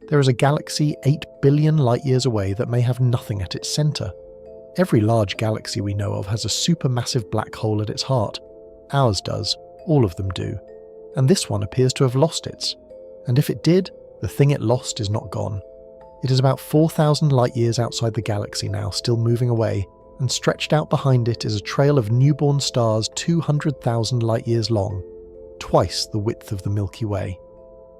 There is a galaxy 8 billion light-years away that may have nothing at its centre. Every large galaxy we know of has a supermassive black hole at its heart. Ours does, all of them do. And this one appears to have lost its. And if it did, the thing it lost is not gone. It is about 4,000 light-years outside the galaxy now, still moving away, and stretched out behind it is a trail of newborn stars 200,000 light-years long, twice the width of the Milky Way.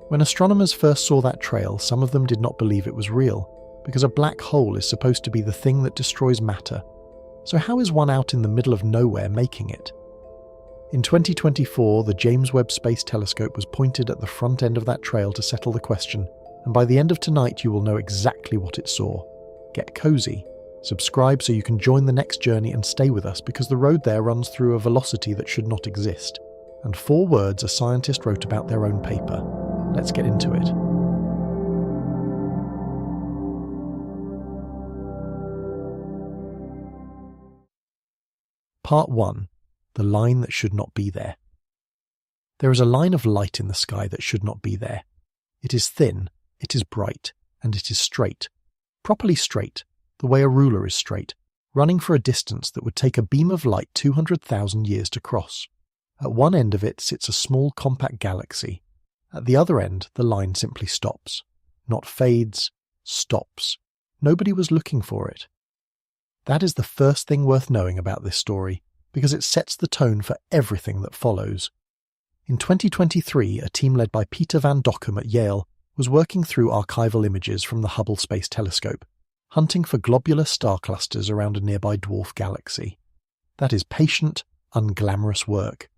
When astronomers first saw that trail, some of them did not believe it was real, because a black hole is supposed to be the thing that destroys matter. So how is one out in the middle of nowhere making it? In 2024, the James Webb Space Telescope was pointed at the front end of that trail to settle the question, and by the end of tonight you will know exactly what it saw. Get cozy. Subscribe so you can join the next journey and stay with us, because the road there runs through a velocity that should not exist. And 4 words a scientist wrote about their own paper. Let's get into it. Part 1. The line that should not be there. There is a line of light in the sky that should not be there. It is thin, it is bright, and it is straight. Properly straight, the way a ruler is straight, running for a distance that would take a beam of light 200,000 years to cross. At one end of it sits a small compact galaxy. At the other end, the line simply stops. Not fades, stops. Nobody was looking for it. That is the first thing worth knowing about this story, because it sets the tone for everything that follows. In 2023, a team led by Peter van Dokkum at Yale was working through archival images from the Hubble Space Telescope, hunting for globular star clusters around a nearby dwarf galaxy. That is patient, unglamorous work.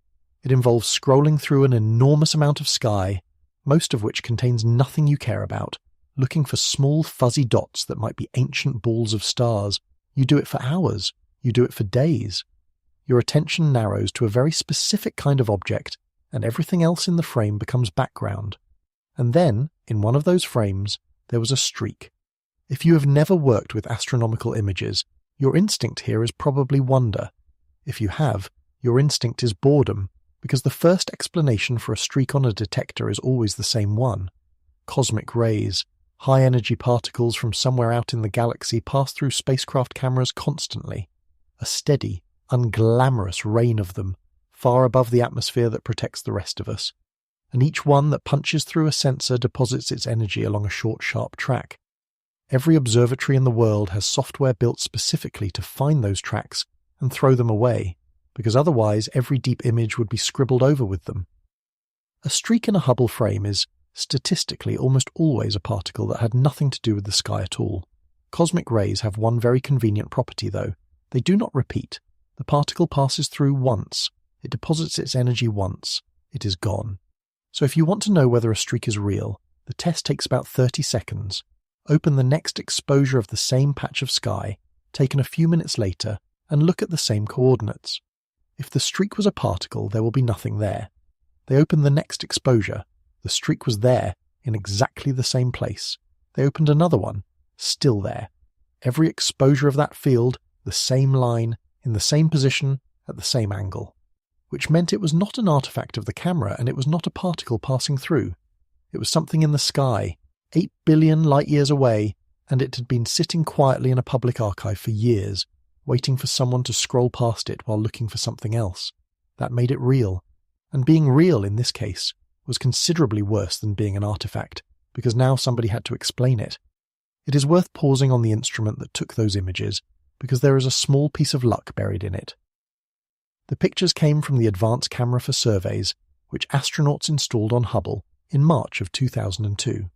It involves scrolling through an enormous amount of sky, most of which contains nothing you care about, looking for small fuzzy dots that might be ancient balls of stars. You do it for hours. You do it for days. Your attention narrows to a very specific kind of object, and everything else in the frame becomes background. And then, in one of those frames, there was a streak. If you have never worked with astronomical images, your instinct here is probably wonder. If you have, your instinct is boredom, because the first explanation for a streak on a detector is always the same one. Cosmic rays, high-energy particles from somewhere out in the galaxy pass through spacecraft cameras constantly. A steady, unglamorous rain of them, far above the atmosphere that protects the rest of us. And each one that punches through a sensor deposits its energy along a short, sharp track. Every observatory in the world has software built specifically to find those tracks and throw them away, because otherwise every deep image would be scribbled over with them. A streak in a Hubble frame is, statistically, almost always a particle that had nothing to do with the sky at all. Cosmic rays have one very convenient property, though. They do not repeat. The particle passes through once. It deposits its energy once. It is gone. So if you want to know whether a streak is real, the test takes about 30 seconds. Open the next exposure of the same patch of sky, taken a few minutes later, and look at the same coordinates. If the streak was a particle, there will be nothing there. They opened the next exposure. The streak was there, in exactly the same place. They opened another one, still there. Every exposure of that field, the same line, in the same position, at the same angle. Which meant it was not an artifact of the camera, and it was not a particle passing through. It was something in the sky, 8 billion light-years away, and it had been sitting quietly in a public archive for years, waiting for someone to scroll past it while looking for something else. That made it real. And being real in this case was considerably worse than being an artifact, because now somebody had to explain it. It is worth pausing on the instrument that took those images, because there is a small piece of luck buried in it. The pictures came from the Advanced Camera for Surveys, which astronauts installed on Hubble in March of 2002.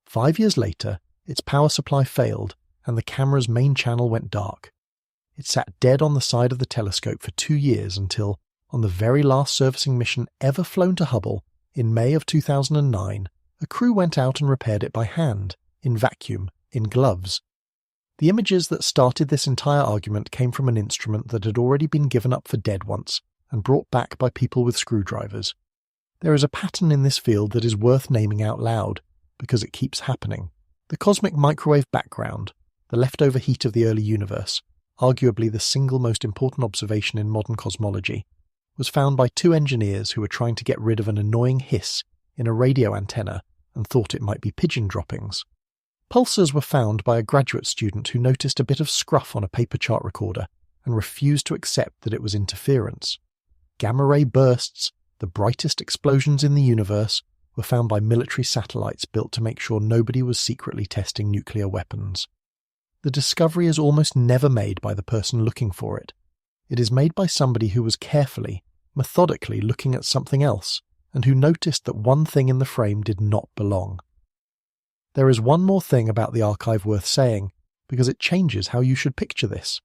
5 years later, its power supply failed, and the camera's main channel went dark. It sat dead on the side of the telescope for 2 years until, on the very last servicing mission ever flown to Hubble, in May of 2009, a crew went out and repaired it by hand, in vacuum, in gloves. The images that started this entire argument came from an instrument that had already been given up for dead once, and brought back by people with screwdrivers. There is a pattern in this field that is worth naming out loud, because it keeps happening. The cosmic microwave background, the leftover heat of the early universe, arguably the single most important observation in modern cosmology, was found by 2 engineers who were trying to get rid of an annoying hiss in a radio antenna and thought it might be pigeon droppings. Pulsars were found by a graduate student who noticed a bit of scruff on a paper chart recorder and refused to accept that it was interference. Gamma-ray bursts, the brightest explosions in the universe, were found by military satellites built to make sure nobody was secretly testing nuclear weapons. The discovery is almost never made by the person looking for it. It is made by somebody who was carefully, methodically looking at something else, and who noticed that one thing in the frame did not belong. There is one more thing about the archive worth saying, because it changes how you should picture this.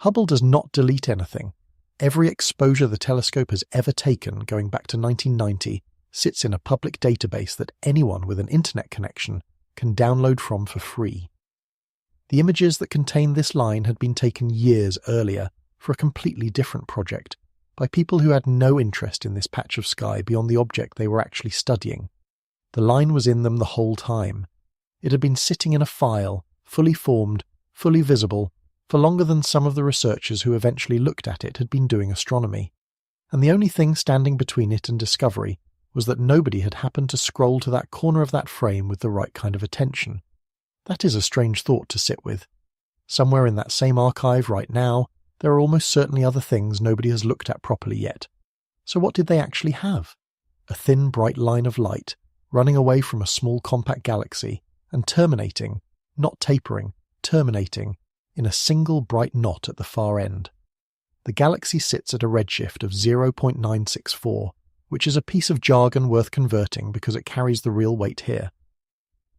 Hubble does not delete anything. Every exposure the telescope has ever taken, going back to 1990, sits in a public database that anyone with an internet connection can download from for free. The images that contain this line had been taken years earlier for a completely different project by people who had no interest in this patch of sky beyond the object they were actually studying. The line was in them the whole time. It had been sitting in a file, fully formed, fully visible, for longer than some of the researchers who eventually looked at it had been doing astronomy. And the only thing standing between it and discovery was that nobody had happened to scroll to that corner of that frame with the right kind of attention. That is a strange thought to sit with. Somewhere in that same archive right now, there are almost certainly other things nobody has looked at properly yet. So what did they actually have? A thin, bright line of light, running away from a small compact galaxy, and terminating, not tapering, terminating, in a single bright knot at the far end. The galaxy sits at a redshift of 0.964, which is a piece of jargon worth converting because it carries the real weight here.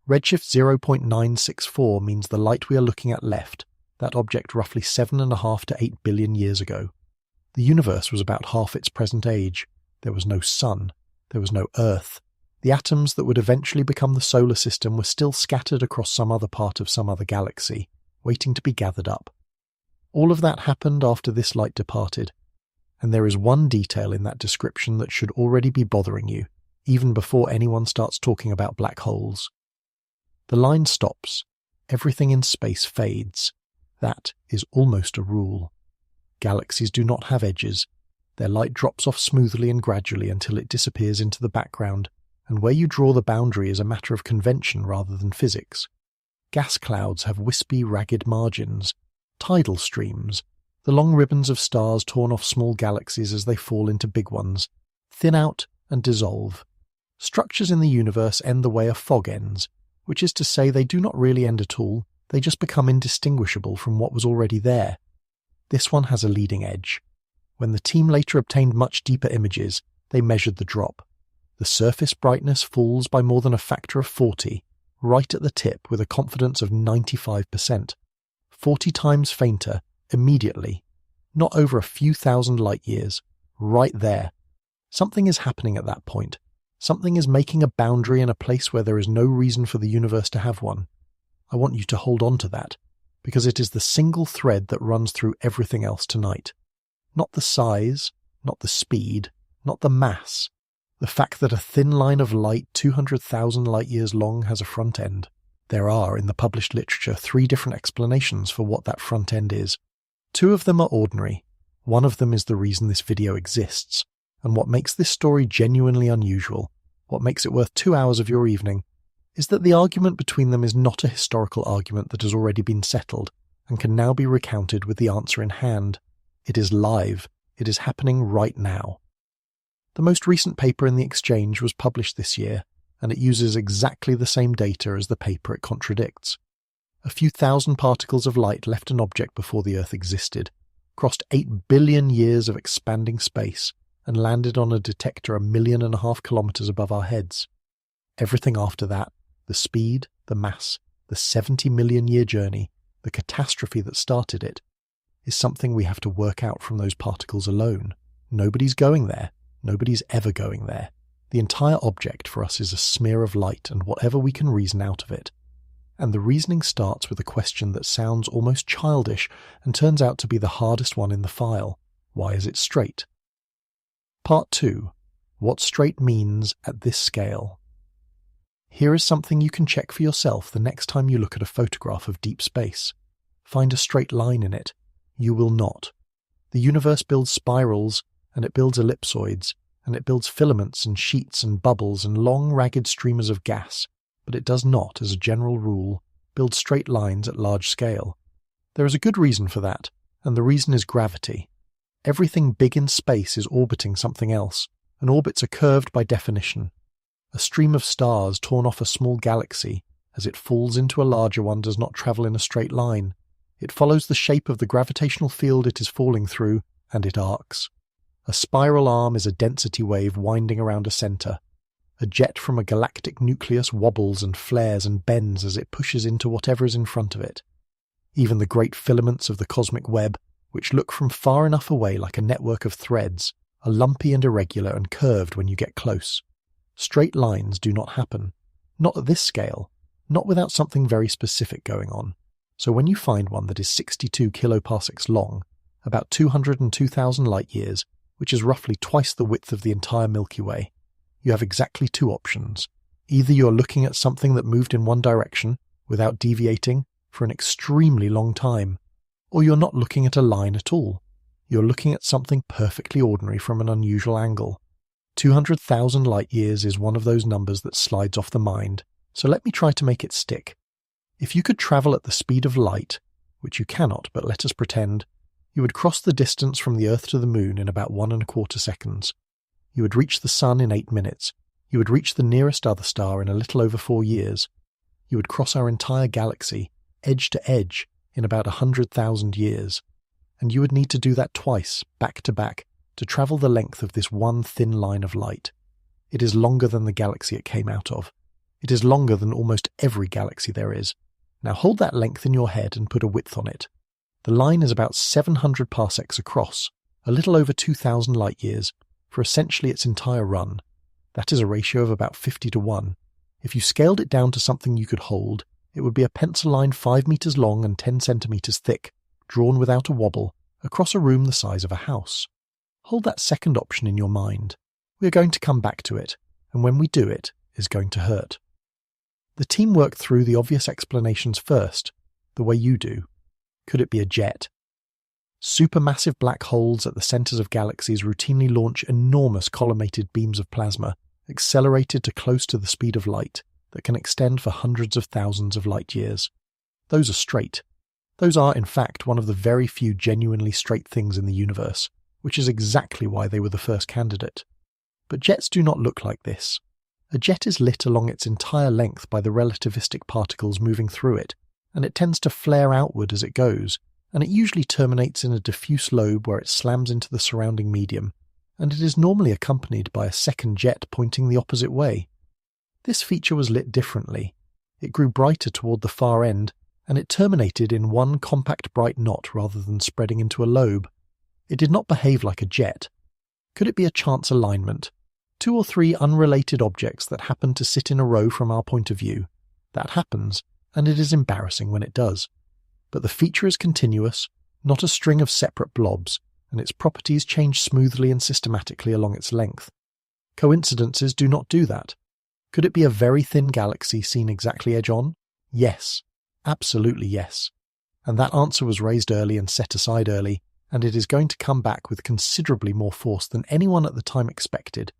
Redshift 0.964 means the light we are looking at left, that object roughly 7.5 to 8 billion years ago. The universe was about half its present age. There was no sun. There was no Earth. The atoms that would eventually become the solar system were still scattered across some other part of some other galaxy, waiting to be gathered up. All of that happened after this light departed, and there is one detail in that description that should already be bothering you, even before anyone starts talking about black holes. The line stops. Everything in space fades. That is almost a rule. Galaxies do not have edges. Their light drops off smoothly and gradually until it disappears into the background, and where you draw the boundary is a matter of convention rather than physics. Gas clouds have wispy, ragged margins, tidal streams, the long ribbons of stars torn off small galaxies as they fall into big ones, thin out and dissolve. Structures in the universe end the way a fog ends, which is to say they do not really end at all, they just become indistinguishable from what was already there. This one has a leading edge. When the team later obtained much deeper images, they measured the drop. The surface brightness falls by more than a factor of 40, right at the tip with a confidence of 95%. 40 times fainter, immediately. Not over a few thousand light years. Right there. Something is happening at that point. Something is making a boundary in a place where there is no reason for the universe to have one. I want you to hold on to that, because it is the single thread that runs through everything else tonight. Not the size, not the speed, not the mass. The fact that a thin line of light 200,000 light years long has a front end. There are, in the published literature, 3 different explanations for what that front end is. 2 of them are ordinary. One of them is the reason this video exists, and what makes this story genuinely unusual, what makes it worth 2 hours of your evening, is that the argument between them is not a historical argument that has already been settled and can now be recounted with the answer in hand. It is live. It is happening right now. The most recent paper in the exchange was published this year, and it uses exactly the same data as the paper it contradicts. A few thousand particles of light left an object before the Earth existed, crossed 8 billion years of expanding space, and landed on a detector 1.5 million kilometers above our heads. Everything after that, the speed, the mass, the 70 million year journey, the catastrophe that started it, is something we have to work out from those particles alone. Nobody's going there. Nobody's ever going there. The entire object for us is a smear of light and whatever we can reason out of it. And the reasoning starts with a question that sounds almost childish and turns out to be the hardest one in the file. Why is it straight? Part 2. What straight means at this scale. Here is something you can check for yourself the next time you look at a photograph of deep space. Find a straight line in it. You will not. The universe builds spirals, and it builds ellipsoids, and it builds filaments and sheets and bubbles and long ragged streamers of gas, but it does not, as a general rule, build straight lines at large scale. There is a good reason for that, and the reason is gravity. Everything big in space is orbiting something else, and orbits are curved by definition. A stream of stars torn off a small galaxy, as it falls into a larger one, does not travel in a straight line. It follows the shape of the gravitational field it is falling through, and it arcs. A spiral arm is a density wave winding around a center. A jet from a galactic nucleus wobbles and flares and bends as it pushes into whatever is in front of it. Even the great filaments of the cosmic web, which look from far enough away like a network of threads, are lumpy and irregular and curved when you get close. Straight lines do not happen. Not at this scale. Not without something very specific going on. So when you find one that is 62 kiloparsecs long, about 202,000 light-years, which is roughly twice the width of the entire Milky Way, you have exactly two options. Either you're looking at something that moved in one direction, without deviating, for an extremely long time, or you're not looking at a line at all. You're looking at something perfectly ordinary from an unusual angle. 200,000 light-years is one of those numbers that slides off the mind, so let me try to make it stick. If you could travel at the speed of light, which you cannot, but let us pretend, you would cross the distance from the Earth to the Moon in about 1¼ seconds. You would reach the Sun in 8 minutes. You would reach the nearest other star in a little over 4 years. You would cross our entire galaxy, edge to edge, in about 100,000 years. And you would need to do that twice, back to back, to travel the length of this one thin line of light. It is longer than the galaxy it came out of. It is longer than almost every galaxy there is. Now hold that length in your head and put a width on it. The line is about 700 parsecs across, a little over 2,000 light-years, for essentially its entire run. That is a ratio of about 50:1. If you scaled it down to something you could hold, it would be a pencil line 5 meters long and 10 centimeters thick, drawn without a wobble, across a room the size of a house. Hold that second option in your mind. We are going to come back to it, and when we do it is going to hurt. The team worked through the obvious explanations first, the way you do. Could it be a jet? Supermassive black holes at the centers of galaxies routinely launch enormous collimated beams of plasma, accelerated to close to the speed of light, that can extend for hundreds of thousands of light-years. Those are straight. Those are, in fact, one of the very few genuinely straight things in the universe, which is exactly why they were the first candidate. But jets do not look like this. A jet is lit along its entire length by the relativistic particles moving through it, and it tends to flare outward as it goes, and it usually terminates in a diffuse lobe where it slams into the surrounding medium, and it is normally accompanied by a second jet pointing the opposite way. This feature was lit differently. It grew brighter toward the far end, and it terminated in one compact bright knot rather than spreading into a lobe. It did not behave like a jet. Could it be a chance alignment? 2 or 3 unrelated objects that happen to sit in a row from our point of view. That happens, and it is embarrassing when it does. But the feature is continuous, not a string of separate blobs, and its properties change smoothly and systematically along its length. Coincidences do not do that. Could it be a very thin galaxy seen exactly edge-on? Yes. Absolutely yes. And that answer was raised early and set aside early, and it is going to come back with considerably more force than anyone at the time expected.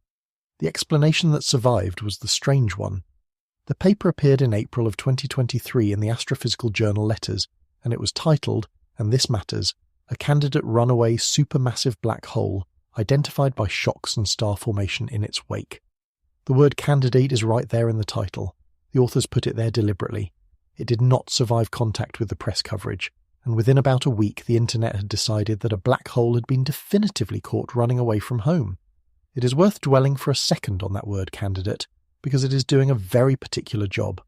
The explanation that survived was the strange one. The paper appeared in April of 2023 in the astrophysical journal Letters, and it was titled, and this matters, A Candidate Runaway Supermassive Black Hole, Identified by Shocks and Star Formation in Its Wake. The word candidate is right there in the title. The authors put it there deliberately. It did not survive contact with the press coverage, and within about a week the internet had decided that a black hole had been definitively caught running away from home. It is worth dwelling for a second on that word candidate, because it is doing a very particular job.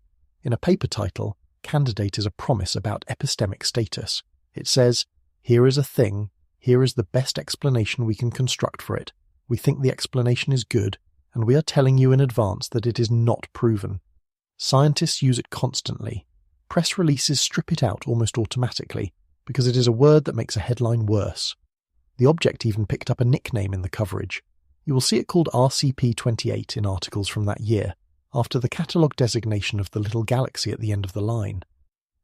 In a paper title, candidate is a promise about epistemic status. It says, here is a thing, here is the best explanation we can construct for it. We think the explanation is good, and we are telling you in advance that it is not proven. Scientists use it constantly. Press releases strip it out almost automatically, because it is a word that makes a headline worse. The object even picked up a nickname in the coverage. You will see it called RCP-28 in articles from that year, after the catalogue designation of the little galaxy at the end of the line.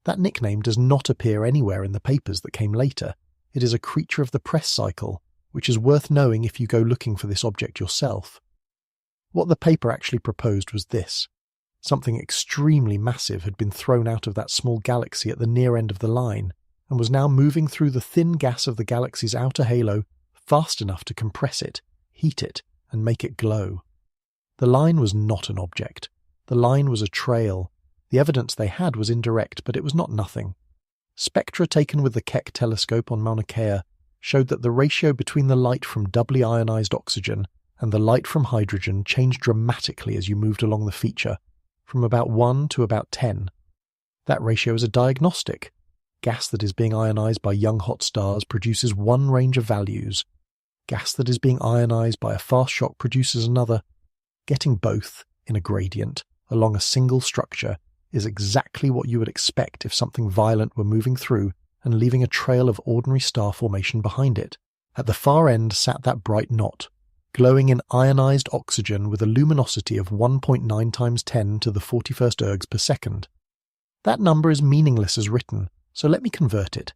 That nickname does not appear anywhere in the papers that came later. It is a creature of the press cycle, which is worth knowing if you go looking for this object yourself. What the paper actually proposed was this. Something extremely massive had been thrown out of that small galaxy at the near end of the line, and was now moving through the thin gas of the galaxy's outer halo fast enough to compress it, heat it, and make it glow. The line was not an object. The line was a trail. The evidence they had was indirect, but it was not nothing. Spectra taken with the Keck telescope on Mauna Kea showed that the ratio between the light from doubly ionized oxygen and the light from hydrogen changed dramatically as you moved along the feature, from about 1 to about 10. That ratio is a diagnostic. Gas that is being ionized by young hot stars produces one range of values. Gas that is being ionized by a fast shock produces another. Getting both, in a gradient, along a single structure is exactly what you would expect if something violent were moving through and leaving a trail of ordinary star formation behind it. At the far end sat that bright knot, glowing in ionized oxygen with a luminosity of 1.9 times 10 to the 41st ergs per second. That number is meaningless as written, so let me convert it.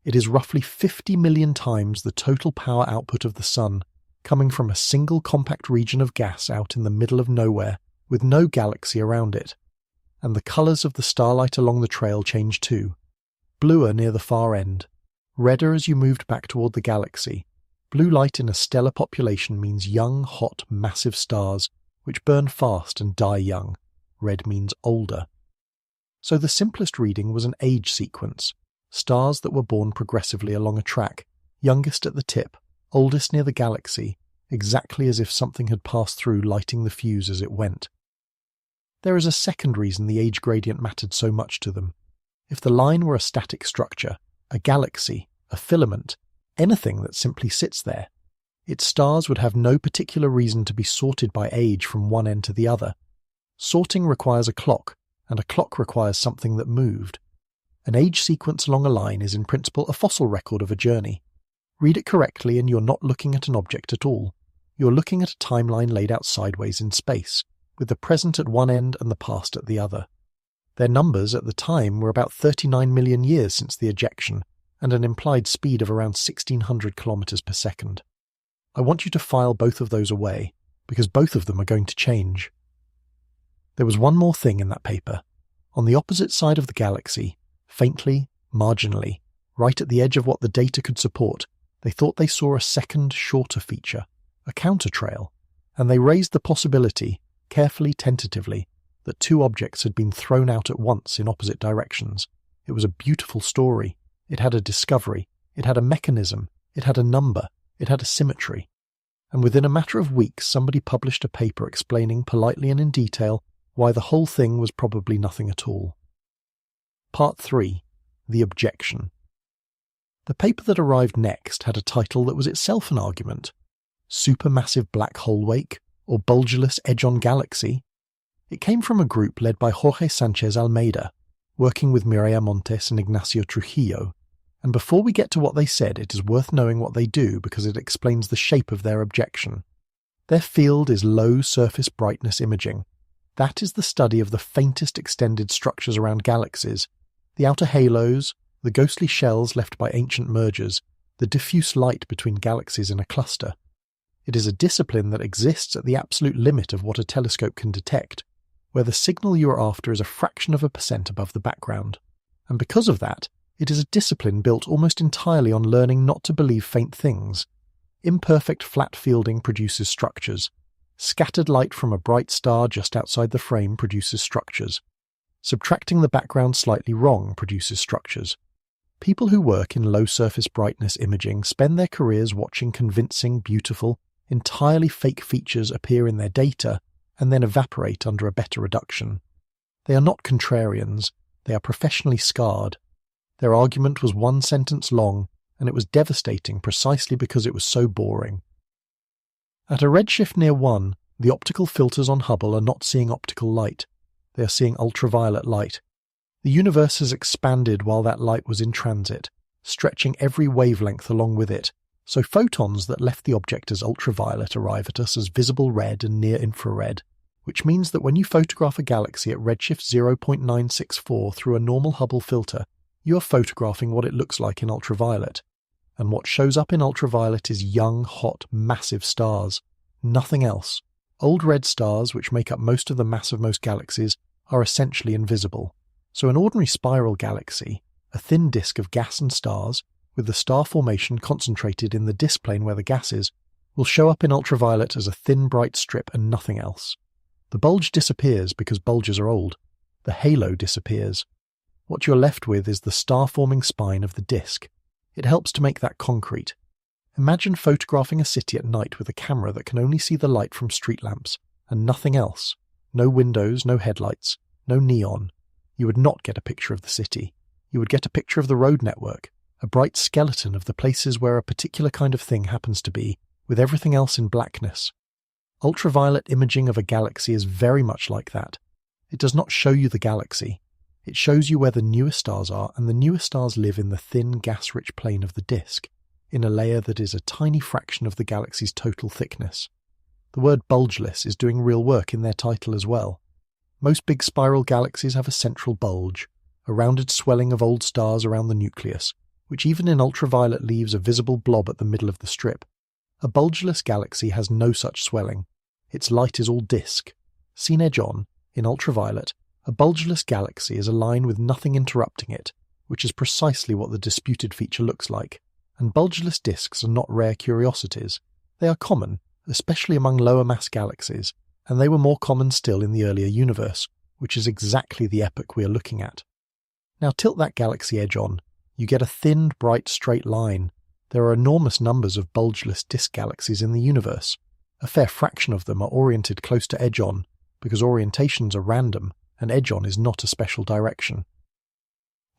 It is roughly 50 million times the total power output of the Sun, coming from a single compact region of gas out in the middle of nowhere, with no galaxy around it. And the colours of the starlight along the trail change too. Bluer near the far end, redder as you moved back toward the galaxy. Blue light in a stellar population means young, hot, massive stars, which burn fast and die young. Red means older. So the simplest reading was an age sequence. Stars that were born progressively along a track, youngest at the tip, oldest near the galaxy, exactly as if something had passed through lighting the fuse as it went. There is a second reason the age gradient mattered so much to them. If the line were a static structure, a galaxy, a filament, anything that simply sits there, its stars would have no particular reason to be sorted by age from one end to the other. Sorting requires a clock, and a clock requires something that moved. An age sequence along a line is in principle a fossil record of a journey. Read it correctly and you're not looking at an object at all. You're looking at a timeline laid out sideways in space, with the present at one end and the past at the other. Their numbers at the time were about 39 million years since the ejection, and an implied speed of around 1,600 kilometres per second. I want you to file both of those away, because both of them are going to change. There was one more thing in that paper. On the opposite side of the galaxy, faintly, marginally, right at the edge of what the data could support, they thought they saw a second, shorter feature, a counter-trail, and they raised the possibility, carefully, tentatively, that two objects had been thrown out at once in opposite directions. It was a beautiful story. It had a discovery. It had a mechanism. It had a number. It had a symmetry. And within a matter of weeks, somebody published a paper explaining politely and in detail why the whole thing was probably nothing at all. Part 3. The Objection. The paper that arrived next had a title that was itself an argument. Supermassive Black Hole Wake, or Bulgulous Edge-on Galaxy. It came from a group led by Jorge Sanchez Almeida, working with Mireia Montes and Ignacio Trujillo, and before we get to what they said, it is worth knowing what they do because it explains the shape of their objection. Their field is low surface brightness imaging. That is the study of the faintest extended structures around galaxies, the outer halos, the ghostly shells left by ancient mergers, the diffuse light between galaxies in a cluster. It is a discipline that exists at the absolute limit of what a telescope can detect, where the signal you are after is a fraction of a percent above the background. And because of that, it is a discipline built almost entirely on learning not to believe faint things. Imperfect flat fielding produces structures. Scattered light from a bright star just outside the frame produces structures. Subtracting the background slightly wrong produces structures. People who work in low-surface brightness imaging spend their careers watching convincing, beautiful, entirely fake features appear in their data and then evaporate under a better reduction. They are not contrarians, they are professionally scarred. Their argument was one sentence long, and it was devastating precisely because it was so boring. At a redshift near 1, the optical filters on Hubble are not seeing optical light. They are seeing ultraviolet light. The universe has expanded while that light was in transit, stretching every wavelength along with it, so photons that left the object as ultraviolet arrive at us as visible red and near-infrared, which means that when you photograph a galaxy at redshift 0.964 through a normal Hubble filter, you are photographing what it looks like in ultraviolet. and what shows up in ultraviolet is young, hot, massive stars. Nothing else. Old red stars, which make up most of the mass of most galaxies, are essentially invisible. So an ordinary spiral galaxy, a thin disk of gas and stars, with the star formation concentrated in the disk plane where the gas is, will show up in ultraviolet as a thin, bright strip and nothing else. The bulge disappears because bulges are old. The halo disappears. What you're left with is the star-forming spine of the disk. It helps to make that concrete. Imagine photographing a city at night with a camera that can only see the light from street lamps, and nothing else. No windows, no headlights, no neon. You would not get a picture of the city. You would get a picture of the road network, a bright skeleton of the places where a particular kind of thing happens to be, with everything else in blackness. Ultraviolet imaging of a galaxy is very much like that. It does not show you the galaxy. It shows you where the newest stars are, and the newest stars live in the thin, gas-rich plane of the disk, in a layer that is a tiny fraction of the galaxy's total thickness. The word bulgeless is doing real work in their title as well. Most big spiral galaxies have a central bulge, a rounded swelling of old stars around the nucleus, which even in ultraviolet leaves a visible blob at the middle of the strip. A bulgeless galaxy has no such swelling. Its light is all disk. Seen edge-on, in ultraviolet, a bulgeless galaxy is a line with nothing interrupting it, which is precisely what the disputed feature looks like. And bulgeless disks are not rare curiosities. They are common, especially among lower-mass galaxies, and they were more common still in the earlier universe, which is exactly the epoch we are looking at. Now tilt that galaxy edge-on. You get a thin, bright, straight line. There are enormous numbers of bulgeless disk galaxies in the universe. A fair fraction of them are oriented close to edge-on, because orientations are random, and edge-on is not a special direction.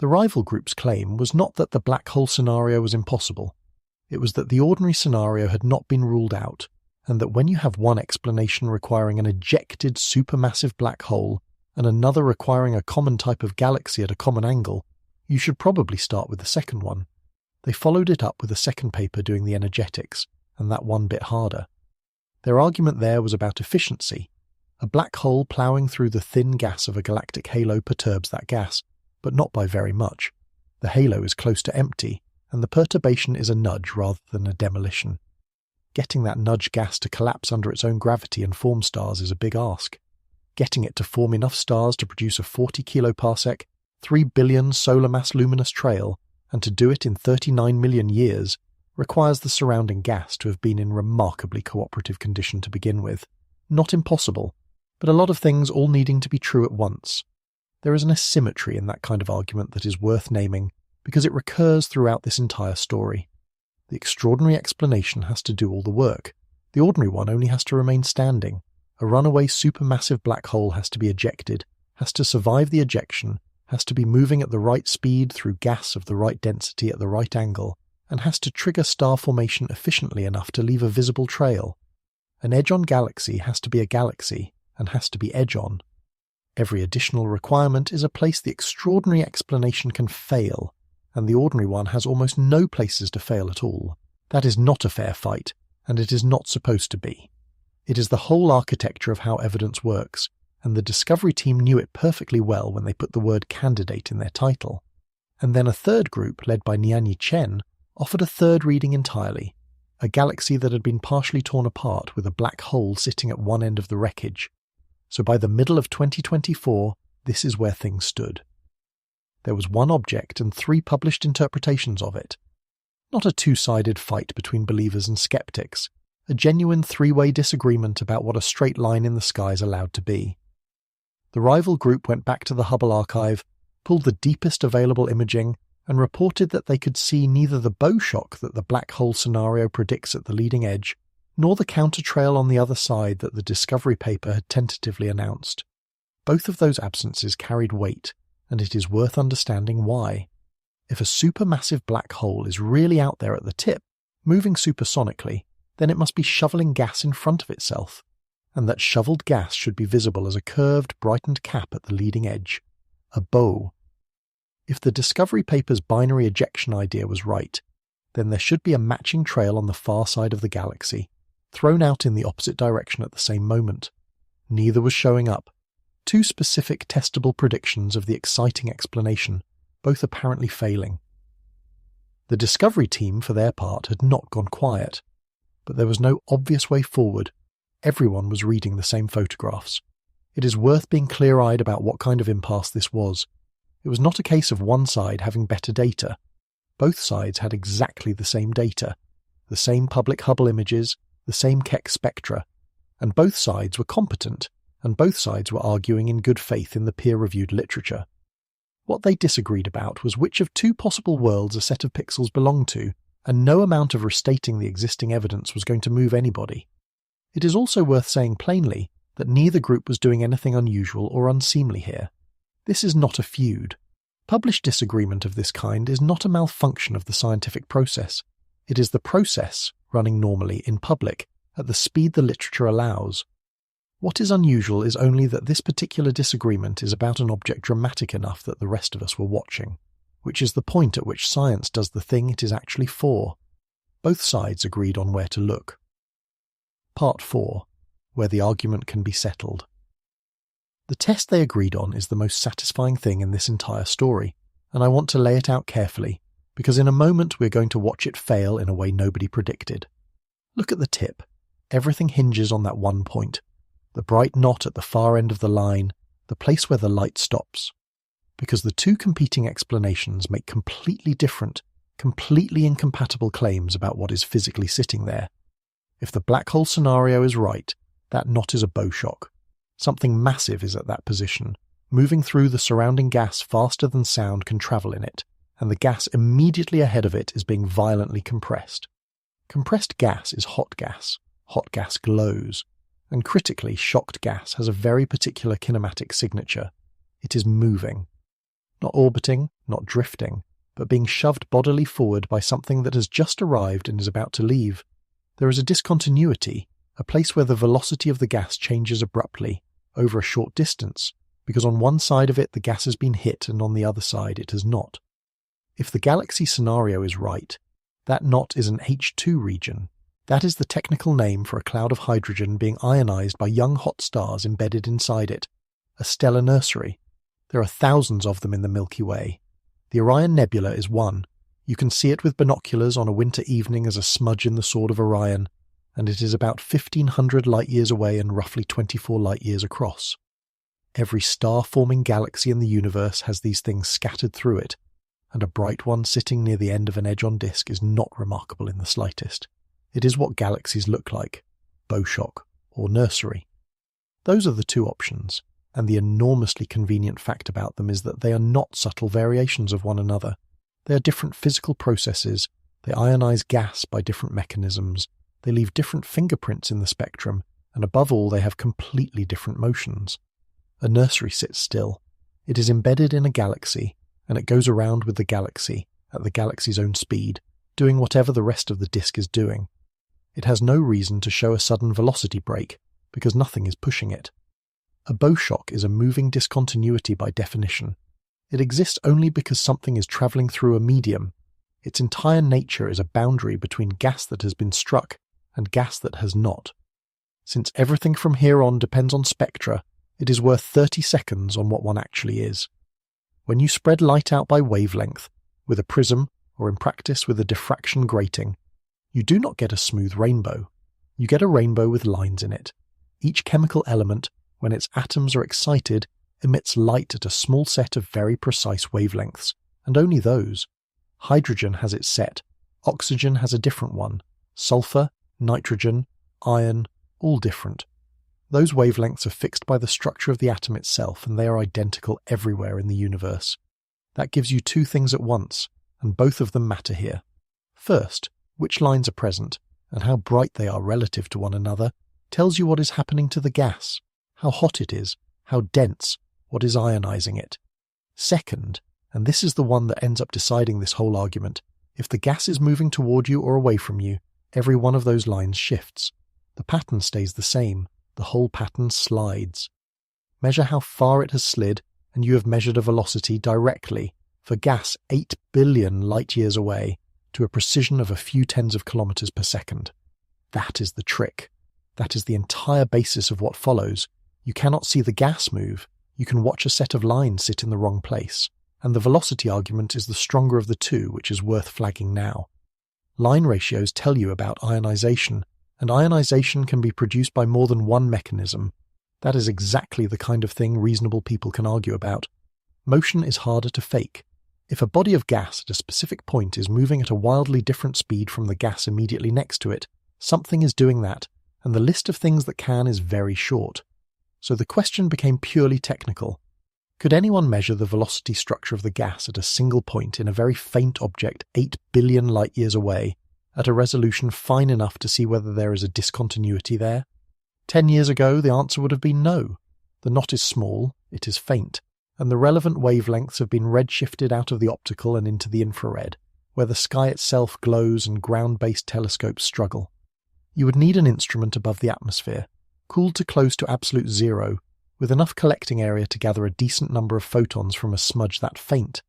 The rival group's claim was not that the black hole scenario was impossible. It was that the ordinary scenario had not been ruled out, and that when you have one explanation requiring an ejected supermassive black hole and another requiring a common type of galaxy at a common angle, you should probably start with the second one. They followed it up with a second paper doing the energetics, and that one bit harder. Their argument there was about efficiency. A black hole ploughing through the thin gas of a galactic halo perturbs that gas, but not by very much. The halo is close to empty, and the perturbation is a nudge rather than a demolition. Getting that nudge gas to collapse under its own gravity and form stars is a big ask. Getting it to form enough stars to produce a 40 kiloparsec, 3 billion solar mass luminous trail, and to do it in 39 million years, requires the surrounding gas to have been in remarkably cooperative condition to begin with. Not impossible, but a lot of things all needing to be true at once. There is an asymmetry in that kind of argument that is worth naming, because it recurs throughout this entire story. The extraordinary explanation has to do all the work. The ordinary one only has to remain standing. A runaway supermassive black hole has to be ejected, has to survive the ejection, has to be moving at the right speed through gas of the right density at the right angle, and has to trigger star formation efficiently enough to leave a visible trail. An edge-on galaxy has to be a galaxy, and has to be edge-on. Every additional requirement is a place the extraordinary explanation can fail, and the ordinary one has almost no places to fail at all. That is not a fair fight, and it is not supposed to be. It is the whole architecture of how evidence works, and the Discovery team knew it perfectly well when they put the word candidate in their title. And then a third group, led by Nianyi Chen, offered a third reading entirely, a galaxy that had been partially torn apart with a black hole sitting at one end of the wreckage. So by the middle of 2024, this is where things stood. There was one object and 3 published interpretations of it. Not a two-sided fight between believers and skeptics, a genuine 3-way disagreement about what a straight line in the sky is allowed to be. The rival group went back to the Hubble archive, pulled the deepest available imaging, and reported that they could see neither the bow shock that the black hole scenario predicts at the leading edge, nor the counter-trail on the other side that the Discovery paper had tentatively announced. Both of those absences carried weight, and it is worth understanding why. If a supermassive black hole is really out there at the tip, moving supersonically, then it must be shoveling gas in front of itself, and that shoveled gas should be visible as a curved, brightened cap at the leading edge. A bow. If the Discovery paper's binary ejection idea was right, then there should be a matching trail on the far side of the galaxy, thrown out in the opposite direction at the same moment. Neither was showing up. 2 specific testable predictions of the exciting explanation, both apparently failing. The Discovery team, for their part, had not gone quiet. But there was no obvious way forward. Everyone was reading the same photographs. It is worth being clear-eyed about what kind of impasse this was. It was not a case of one side having better data. Both sides had exactly the same data, the same public Hubble images, the same Keck spectra, and both sides were competent, and both sides were arguing in good faith in the peer-reviewed literature. What they disagreed about was which of two possible worlds a set of pixels belonged to, and no amount of restating the existing evidence was going to move anybody. It is also worth saying plainly that neither group was doing anything unusual or unseemly here. This is not a feud. Published disagreement of this kind is not a malfunction of the scientific process. It is the process running normally in public at the speed the literature allows. What is unusual is only that this particular disagreement is about an object dramatic enough that the rest of us were watching, which is the point at which science does the thing it is actually for. Both sides agreed on where to look. Part 4. Where the argument can be settled. The test they agreed on is the most satisfying thing in this entire story, and I want to lay it out carefully, because in a moment we're going to watch it fail in a way nobody predicted. Look at the tip. Everything hinges on that one point. The bright knot at the far end of the line, the place where the light stops. Because the two competing explanations make completely different, completely incompatible claims about what is physically sitting there. If the black hole scenario is right, that knot is a bow shock. Something massive is at that position, moving through the surrounding gas faster than sound can travel in it, and the gas immediately ahead of it is being violently compressed. Compressed gas is hot gas. Hot gas glows. And critically, shocked gas has a very particular kinematic signature. It is moving. Not orbiting, not drifting, but being shoved bodily forward by something that has just arrived and is about to leave. There is a discontinuity, a place where the velocity of the gas changes abruptly, over a short distance, because on one side of it the gas has been hit and on the other side it has not. If the galaxy scenario is right, that knot is an H2 region. That is the technical name for a cloud of hydrogen being ionized by young hot stars embedded inside it, a stellar nursery. There are thousands of them in the Milky Way. The Orion Nebula is one. You can see it with binoculars on a winter evening as a smudge in the sword of Orion, and it is about 1,500 light-years away and roughly 24 light-years across. Every star-forming galaxy in the universe has these things scattered through it, and a bright one sitting near the end of an edge-on disk is not remarkable in the slightest. It is what galaxies look like, bow shock or nursery. Those are the two options, and the enormously convenient fact about them is that they are not subtle variations of one another. They are different physical processes, they ionize gas by different mechanisms, they leave different fingerprints in the spectrum, and above all they have completely different motions. A nursery sits still. It is embedded in a galaxy, and it goes around with the galaxy, at the galaxy's own speed, doing whatever the rest of the disk is doing. It has no reason to show a sudden velocity break, because nothing is pushing it. A bow shock is a moving discontinuity by definition. It exists only because something is travelling through a medium. Its entire nature is a boundary between gas that has been struck and gas that has not. Since everything from here on depends on spectra, it is worth 30 seconds on what one actually is. When you spread light out by wavelength, with a prism, or in practice with a diffraction grating, you do not get a smooth rainbow. You get a rainbow with lines in it. Each chemical element, when its atoms are excited, emits light at a small set of very precise wavelengths, and only those. Hydrogen has its set, oxygen has a different one, sulfur, nitrogen, iron, all different. Those wavelengths are fixed by the structure of the atom itself, and they are identical everywhere in the universe. That gives you two things at once, and both of them matter here. First, which lines are present, and how bright they are relative to one another, tells you what is happening to the gas, how hot it is, how dense, what is ionizing it. Second, and this is the one that ends up deciding this whole argument, if the gas is moving toward you or away from you, every one of those lines shifts. The pattern stays the same, the whole pattern slides. Measure how far it has slid, and you have measured a velocity directly, for gas 8 billion light-years away, to a precision of a few tens of kilometers per second. That is the trick. That is the entire basis of what follows. You cannot see the gas move. You can watch a set of lines sit in the wrong place. and the velocity argument is the stronger of the two, which is worth flagging now. Line ratios tell you about ionization, and ionization can be produced by more than one mechanism. That is exactly the kind of thing reasonable people can argue about. Motion is harder to fake. If a body of gas at a specific point is moving at a wildly different speed from the gas immediately next to it, something is doing that, and the list of things that can is very short. So the question became purely technical. Could anyone measure the velocity structure of the gas at a single point in a very faint object 8 billion light-years away, at a resolution fine enough to see whether there is a discontinuity there? 10 years ago, the answer would have been no. The knot is small, it is faint, and the relevant wavelengths have been redshifted out of the optical and into the infrared, where the sky itself glows and ground-based telescopes struggle. You would need an instrument above the atmosphere, cooled to close to absolute zero, with enough collecting area to gather a decent number of photons from a smudge that faint,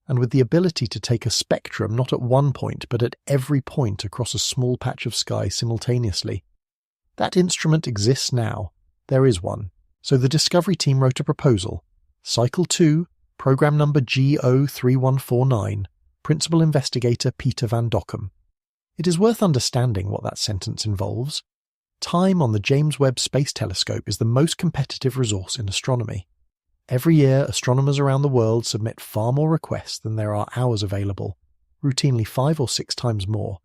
and with the ability to take a spectrum not at one point but at every point across a small patch of sky simultaneously. That instrument exists now. There is one. So the Discovery team wrote a proposal. Cycle 2, program number G03149, Principal Investigator Peter van Dokkum. It is worth understanding what that sentence involves. Time on the James Webb Space Telescope is the most competitive resource in astronomy. Every year, astronomers around the world submit far more requests than there are hours available, routinely 5 or 6 times more,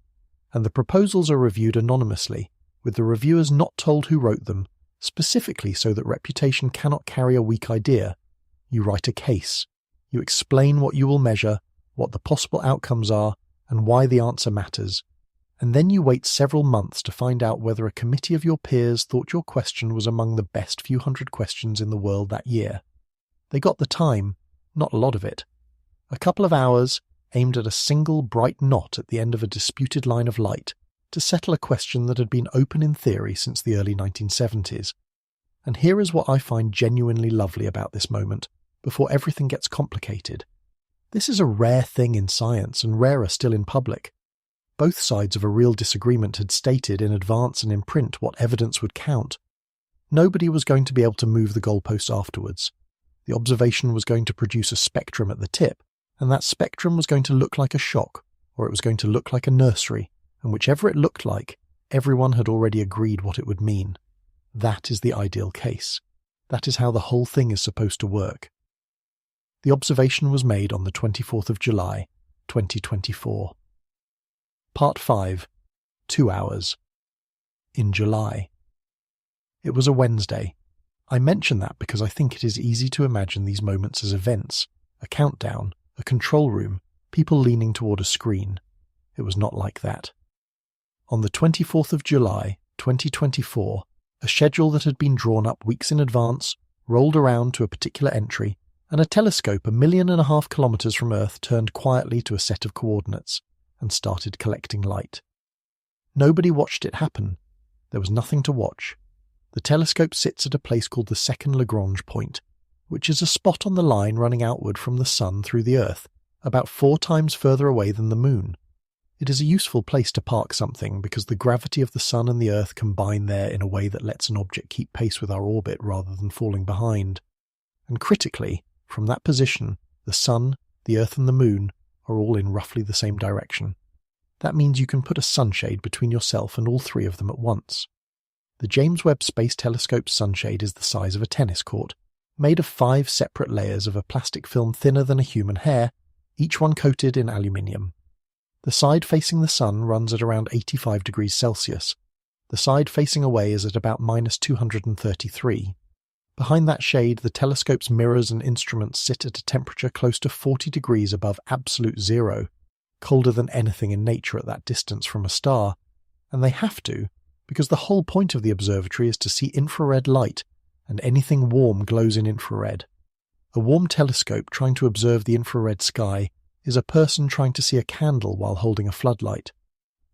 and the proposals are reviewed anonymously, with the reviewers not told who wrote them, specifically so that reputation cannot carry a weak idea. You write a case. You explain what you will measure, what the possible outcomes are, and why the answer matters. And then you wait several months to find out whether a committee of your peers thought your question was among the best few hundred questions in the world that year. They got the time, not a lot of it. A couple of hours, aimed at a single bright knot at the end of a disputed line of light, to settle a question that had been open in theory since the early 1970s. And here is what I find genuinely lovely about this moment, before everything gets complicated. This is a rare thing in science, and rarer still in public. Both sides of a real disagreement had stated in advance and in print what evidence would count. Nobody was going to be able to move the goalposts afterwards. The observation was going to produce a spectrum at the tip, and that spectrum was going to look like a shock, or it was going to look like a nursery, and whichever it looked like, everyone had already agreed what it would mean. That is the ideal case. That is how the whole thing is supposed to work. The observation was made on the 24th of July, 2024. Part 5. 2 hours. In July. It was a Wednesday. I mention that because I think it is easy to imagine these moments as events, a countdown, a control room, people leaning toward a screen. It was not like that. On the 24th of July, 2024, a schedule that had been drawn up weeks in advance rolled around to a particular entry, and a telescope 1.5 million kilometers from Earth turned quietly to a set of coordinates and started collecting light. Nobody watched it happen. There was nothing to watch. The telescope sits at a place called the second Lagrange point, which is a spot on the line running outward from the Sun through the Earth, about 4 times further away than the Moon. It is a useful place to park something because the gravity of the Sun and the Earth combine there in a way that lets an object keep pace with our orbit rather than falling behind. And critically, from that position, the Sun, the Earth and the Moon are all in roughly the same direction. That means you can put a sunshade between yourself and all 3 of them at once. The James Webb Space Telescope's sunshade is the size of a tennis court, made of 5 separate layers of a plastic film thinner than a human hair, each one coated in aluminium. The side facing the Sun runs at around 85 degrees Celsius. The side facing away is at about -233. Behind that shade, the telescope's mirrors and instruments sit at a temperature close to 40 degrees above absolute zero, colder than anything in nature at that distance from a star, and they have to, because the whole point of the observatory is to see infrared light, and anything warm glows in infrared. A warm telescope trying to observe the infrared sky is a person trying to see a candle while holding a floodlight.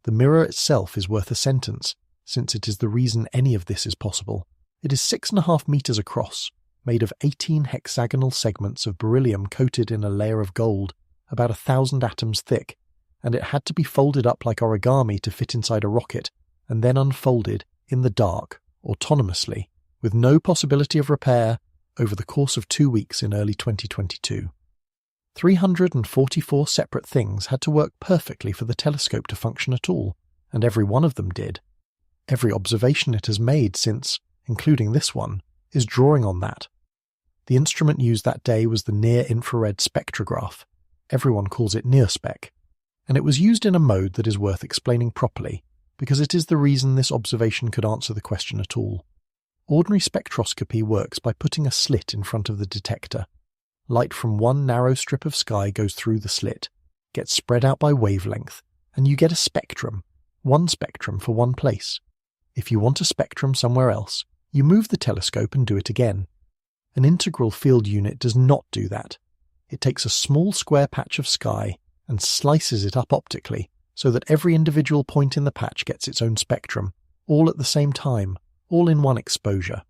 The mirror itself is worth a sentence, since it is the reason any of this is possible. It is 6.5 meters across, made of 18 hexagonal segments of beryllium coated in a layer of gold, about 1,000 atoms thick, and it had to be folded up like origami to fit inside a rocket, and then unfolded, in the dark, autonomously, with no possibility of repair, over the course of 2 weeks in early 2022. 344 separate things had to work perfectly for the telescope to function at all, and every one of them did. Every observation it has made since, including this one, is drawing on that. The instrument used that day was the near-infrared spectrograph. Everyone calls it NIRSpec, and it was used in a mode that is worth explaining properly, because it is the reason this observation could answer the question at all. Ordinary spectroscopy works by putting a slit in front of the detector. Light from one narrow strip of sky goes through the slit, gets spread out by wavelength, and you get a spectrum, one spectrum for one place. If you want a spectrum somewhere else, you move the telescope and do it again. An integral field unit does not do that. It takes a small square patch of sky and slices it up optically so that every individual point in the patch gets its own spectrum, all at the same time, all in one exposure.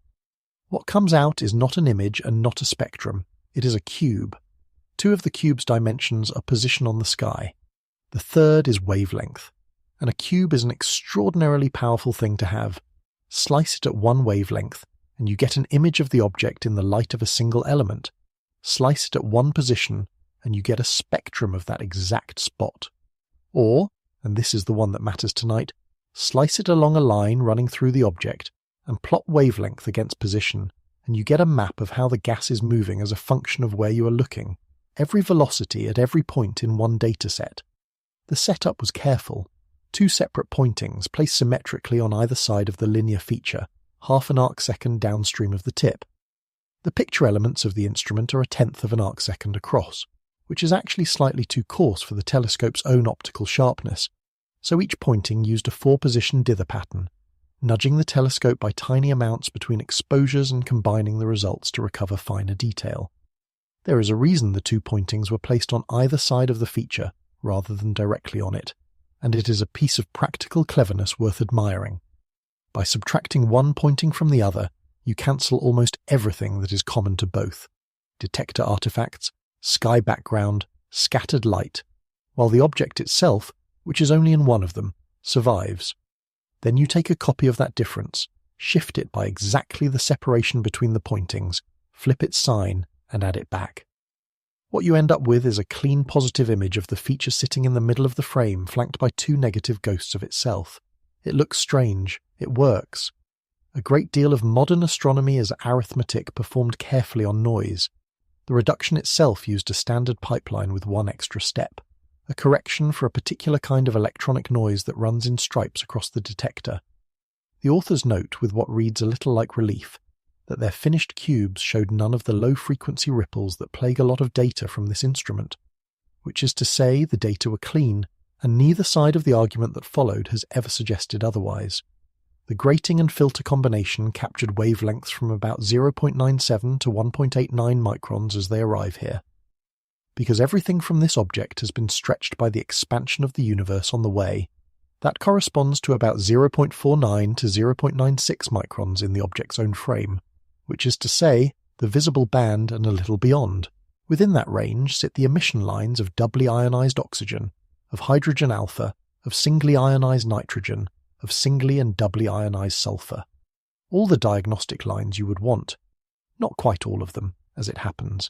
What comes out is not an image and not a spectrum. It is a cube. Two of the cube's dimensions are position on the sky. The third is wavelength. And a cube is an extraordinarily powerful thing to have. Slice it at one wavelength, and you get an image of the object in the light of a single element. Slice it at one position, and you get a spectrum of that exact spot. Or, and this is the one that matters tonight, slice it along a line running through the object, and plot wavelength against position, and you get a map of how the gas is moving as a function of where you are looking, every velocity at every point in one dataset. The setup was careful. 2 separate pointings placed symmetrically on either side of the linear feature, half an arcsecond downstream of the tip. The picture elements of the instrument are 1/10 of an arcsecond across, which is actually slightly too coarse for the telescope's own optical sharpness, so each pointing used a 4-position dither pattern, nudging the telescope by tiny amounts between exposures and combining the results to recover finer detail. There is a reason the 2 pointings were placed on either side of the feature rather than directly on it, and it is a piece of practical cleverness worth admiring. By subtracting one pointing from the other, you cancel almost everything that is common to both: detector artifacts, sky background, scattered light, while the object itself, which is only in one of them, survives. Then you take a copy of that difference, shift it by exactly the separation between the pointings, flip its sign, and add it back. What you end up with is a clean positive image of the feature sitting in the middle of the frame, flanked by 2 negative ghosts of itself. It looks strange. It works. A great deal of modern astronomy is arithmetic performed carefully on noise. The reduction itself used a standard pipeline with one extra step, a correction for a particular kind of electronic noise that runs in stripes across the detector. The authors note, with what reads a little like relief, that their finished cubes showed none of the low-frequency ripples that plague a lot of data from this instrument, which is to say the data were clean, and neither side of the argument that followed has ever suggested otherwise. The grating and filter combination captured wavelengths from about 0.97 to 1.89 microns as they arrive here. Because everything from this object has been stretched by the expansion of the universe on the way, that corresponds to about 0.49 to 0.96 microns in the object's own frame, which is to say, the visible band and a little beyond. Within that range sit the emission lines of doubly ionized oxygen, of hydrogen alpha, of singly ionized nitrogen, of singly and doubly ionized sulfur. All the diagnostic lines you would want. Not quite all of them, as it happens.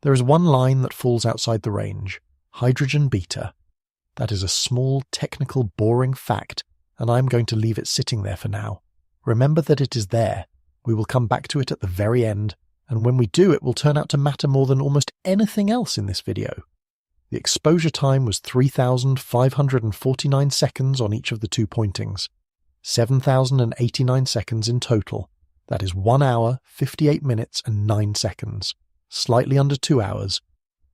There is one line that falls outside the range, hydrogen beta. That is a small, technical, boring fact, and I am going to leave it sitting there for now. Remember that it is there. We will come back to it at the very end, and when we do, it will turn out to matter more than almost anything else in this video. The exposure time was 3,549 seconds on each of the 2 pointings, 7,089 seconds in total. That is 1 hour, 58 minutes and 9 seconds, slightly under 2 hours.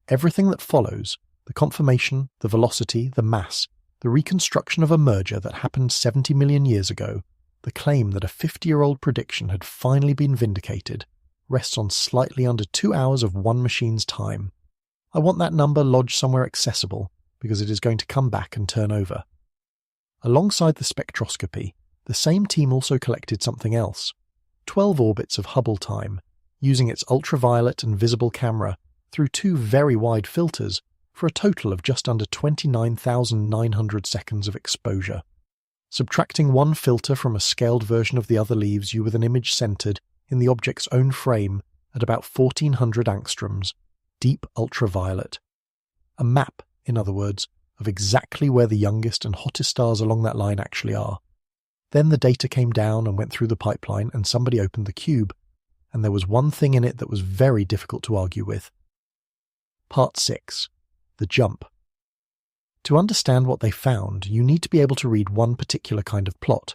Everything that follows, the conformation, the velocity, the mass, the reconstruction of a merger that happened 70 million years ago, the claim that a 50-year-old prediction had finally been vindicated, rests on slightly under 2 hours of one machine's time. I want that number lodged somewhere accessible, because it is going to come back and turn over. Alongside the spectroscopy, the same team also collected something else: 12 orbits of Hubble time, using its ultraviolet and visible camera through 2 very wide filters for a total of just under 29,900 seconds of exposure. Subtracting one filter from a scaled version of the other leaves you with an image centered in the object's own frame at about 1400 angstroms, deep ultraviolet, A map, in other words, of exactly where the youngest and hottest stars along that line actually are. Then the data came down and went through the pipeline, and somebody opened the cube, and there was one thing in it that was very difficult to argue with. Part 6. The jump. To understand what they found, you need to be able to read one particular kind of plot.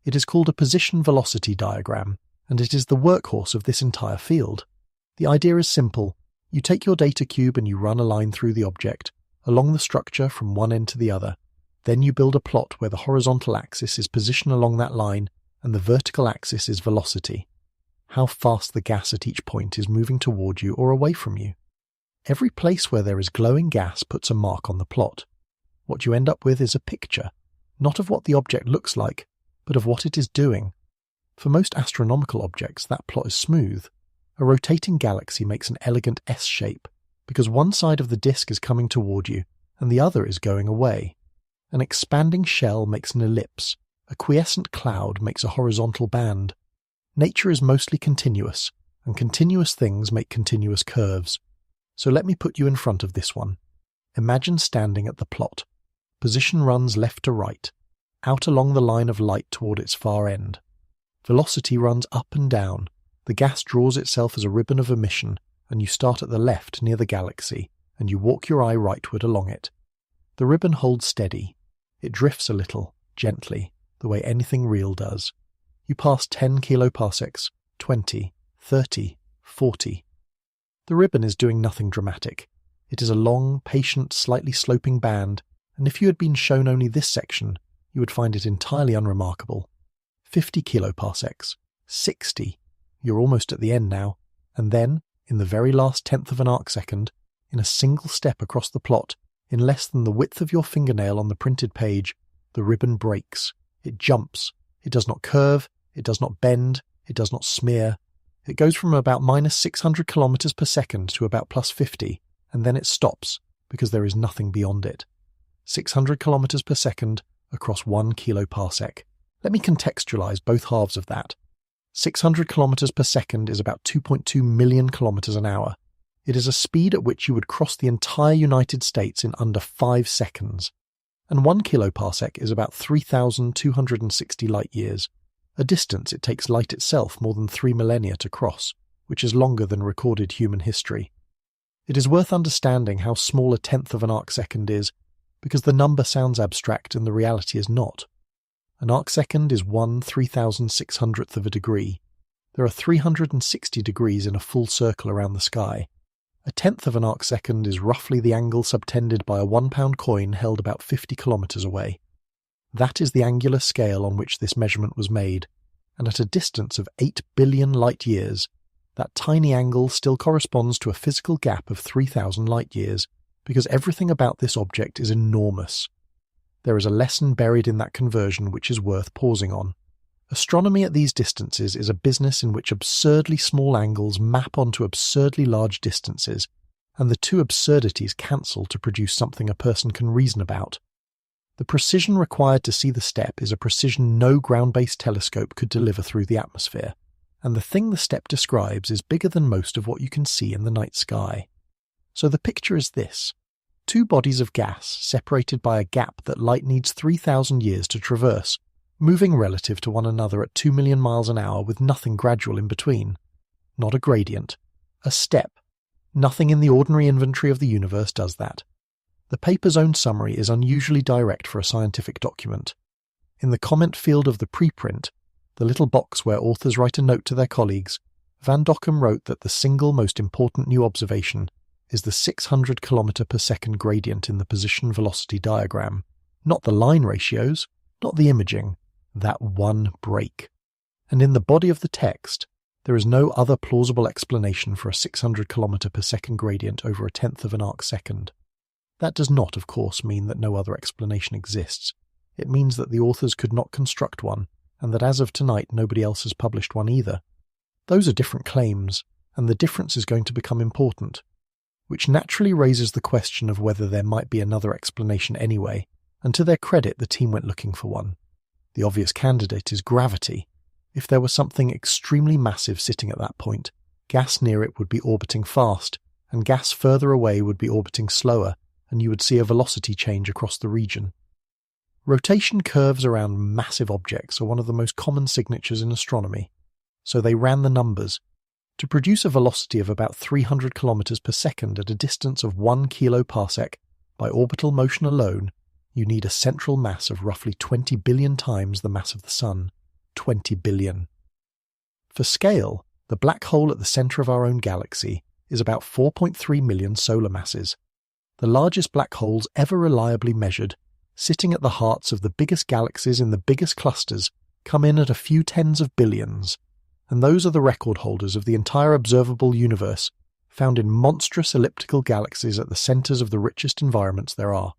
It is called a position-velocity diagram, and it is the workhorse of this entire field. The idea is simple. You take your data cube and you run a line through the object, along the structure from one end to the other. Then you build a plot where the horizontal axis is position along that line and the vertical axis is velocity. How fast the gas at each point is moving toward you or away from you. Every place where there is glowing gas puts a mark on the plot. What you end up with is a picture, not of what the object looks like, but of what it is doing. For most astronomical objects, that plot is smooth. A rotating galaxy makes an elegant S shape, because one side of the disk is coming toward you, and the other is going away. An expanding shell makes an ellipse. A quiescent cloud makes a horizontal band. Nature is mostly continuous, and continuous things make continuous curves. So let me put you in front of this one. Imagine standing at the plot. Position runs left to right, out along the line of light toward its far end. Velocity runs up and down. The gas draws itself as a ribbon of emission, and you start at the left near the galaxy, and you walk your eye rightward along it. The ribbon holds steady. It drifts a little, gently, the way anything real does. You pass 10 kiloparsecs, 20, 30, 40. The ribbon is doing nothing dramatic. It is a long, patient, slightly sloping band, and if you had been shown only this section, you would find it entirely unremarkable. 50 kiloparsecs, 60. You're almost at the end now, and then, in the very last tenth of an arcsecond, in a single step across the plot, in less than the width of your fingernail on the printed page, the ribbon breaks. It jumps. It does not curve. It does not bend. It does not smear. It goes from about minus 600 kilometers per second to about plus 50, and then it stops, because there is nothing beyond it. 600 kilometers per second across 1 kiloparsec. Let me contextualize both halves of that. 600 kilometers per second is about 2.2 million kilometers an hour. It is a speed at which you would cross the entire United States in under 5 seconds. And 1 kiloparsec is about 3,260 light years, a distance it takes light itself more than 3 millennia to cross, which is longer than recorded human history. It is worth understanding how small a tenth of an arcsecond is, because the number sounds abstract and the reality is not. An arcsecond is 1/3600th of a degree. There are 360 degrees in a full circle around the sky. A tenth of an arcsecond is roughly the angle subtended by a £1 coin held about 50 kilometers away. That is the angular scale on which this measurement was made, and at a distance of 8 billion light years, that tiny angle still corresponds to a physical gap of 3,000 light years, because everything about this object is enormous. There is a lesson buried in that conversion which is worth pausing on. Astronomy at these distances is a business in which absurdly small angles map onto absurdly large distances, and the two absurdities cancel to produce something a person can reason about. The precision required to see the step is a precision no ground-based telescope could deliver through the atmosphere, and the thing the step describes is bigger than most of what you can see in the night sky. So the picture is this. 2 bodies of gas separated by a gap that light needs 3,000 years to traverse, moving relative to one another at 2 million miles an hour with nothing gradual in between. Not a gradient. A step. Nothing in the ordinary inventory of the universe does that. The paper's own summary is unusually direct for a scientific document. In the comment field of the preprint, the little box where authors write a note to their colleagues, Van Dockum wrote that the single most important new observation is the 600 km per second gradient in the position-velocity diagram. Not the line ratios, not the imaging, that one break. And in the body of the text, there is no other plausible explanation for a 600 km per second gradient over a tenth of an arcsecond. That does not, of course, mean that no other explanation exists. It means that the authors could not construct one, and that as of tonight nobody else has published one either. Those are different claims, and the difference is going to become important, which naturally raises the question of whether there might be another explanation anyway, and to their credit the team went looking for one. The obvious candidate is gravity. If there was something extremely massive sitting at that point, gas near it would be orbiting fast, and gas further away would be orbiting slower, and you would see a velocity change across the region. Rotation curves around massive objects are one of the most common signatures in astronomy, so they ran the numbers. To produce a velocity of about 300 kilometers per second at a distance of 1 kiloparsec by orbital motion alone, you need a central mass of roughly 20 billion times the mass of the Sun. 20 billion. For scale, the black hole at the center of our own galaxy is about 4.3 million solar masses. The largest black holes ever reliably measured, sitting at the hearts of the biggest galaxies in the biggest clusters, come in at a few tens of billions, and those are the record holders of the entire observable universe, found in monstrous elliptical galaxies at the centers of the richest environments there are.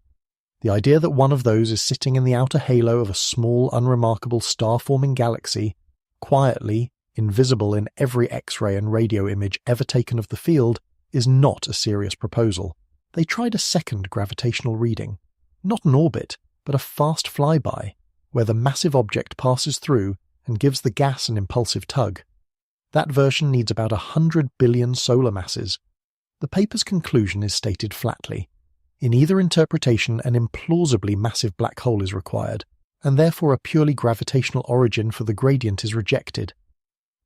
The idea that one of those is sitting in the outer halo of a small, unremarkable star-forming galaxy, quietly, invisible in every X-ray and radio image ever taken of the field, is not a serious proposal. They tried a second gravitational reading. Not an orbit, but a fast flyby, where the massive object passes through and gives the gas an impulsive tug. That version needs about 100 billion solar masses. The paper's conclusion is stated flatly. In either interpretation, an implausibly massive black hole is required, and therefore a purely gravitational origin for the gradient is rejected.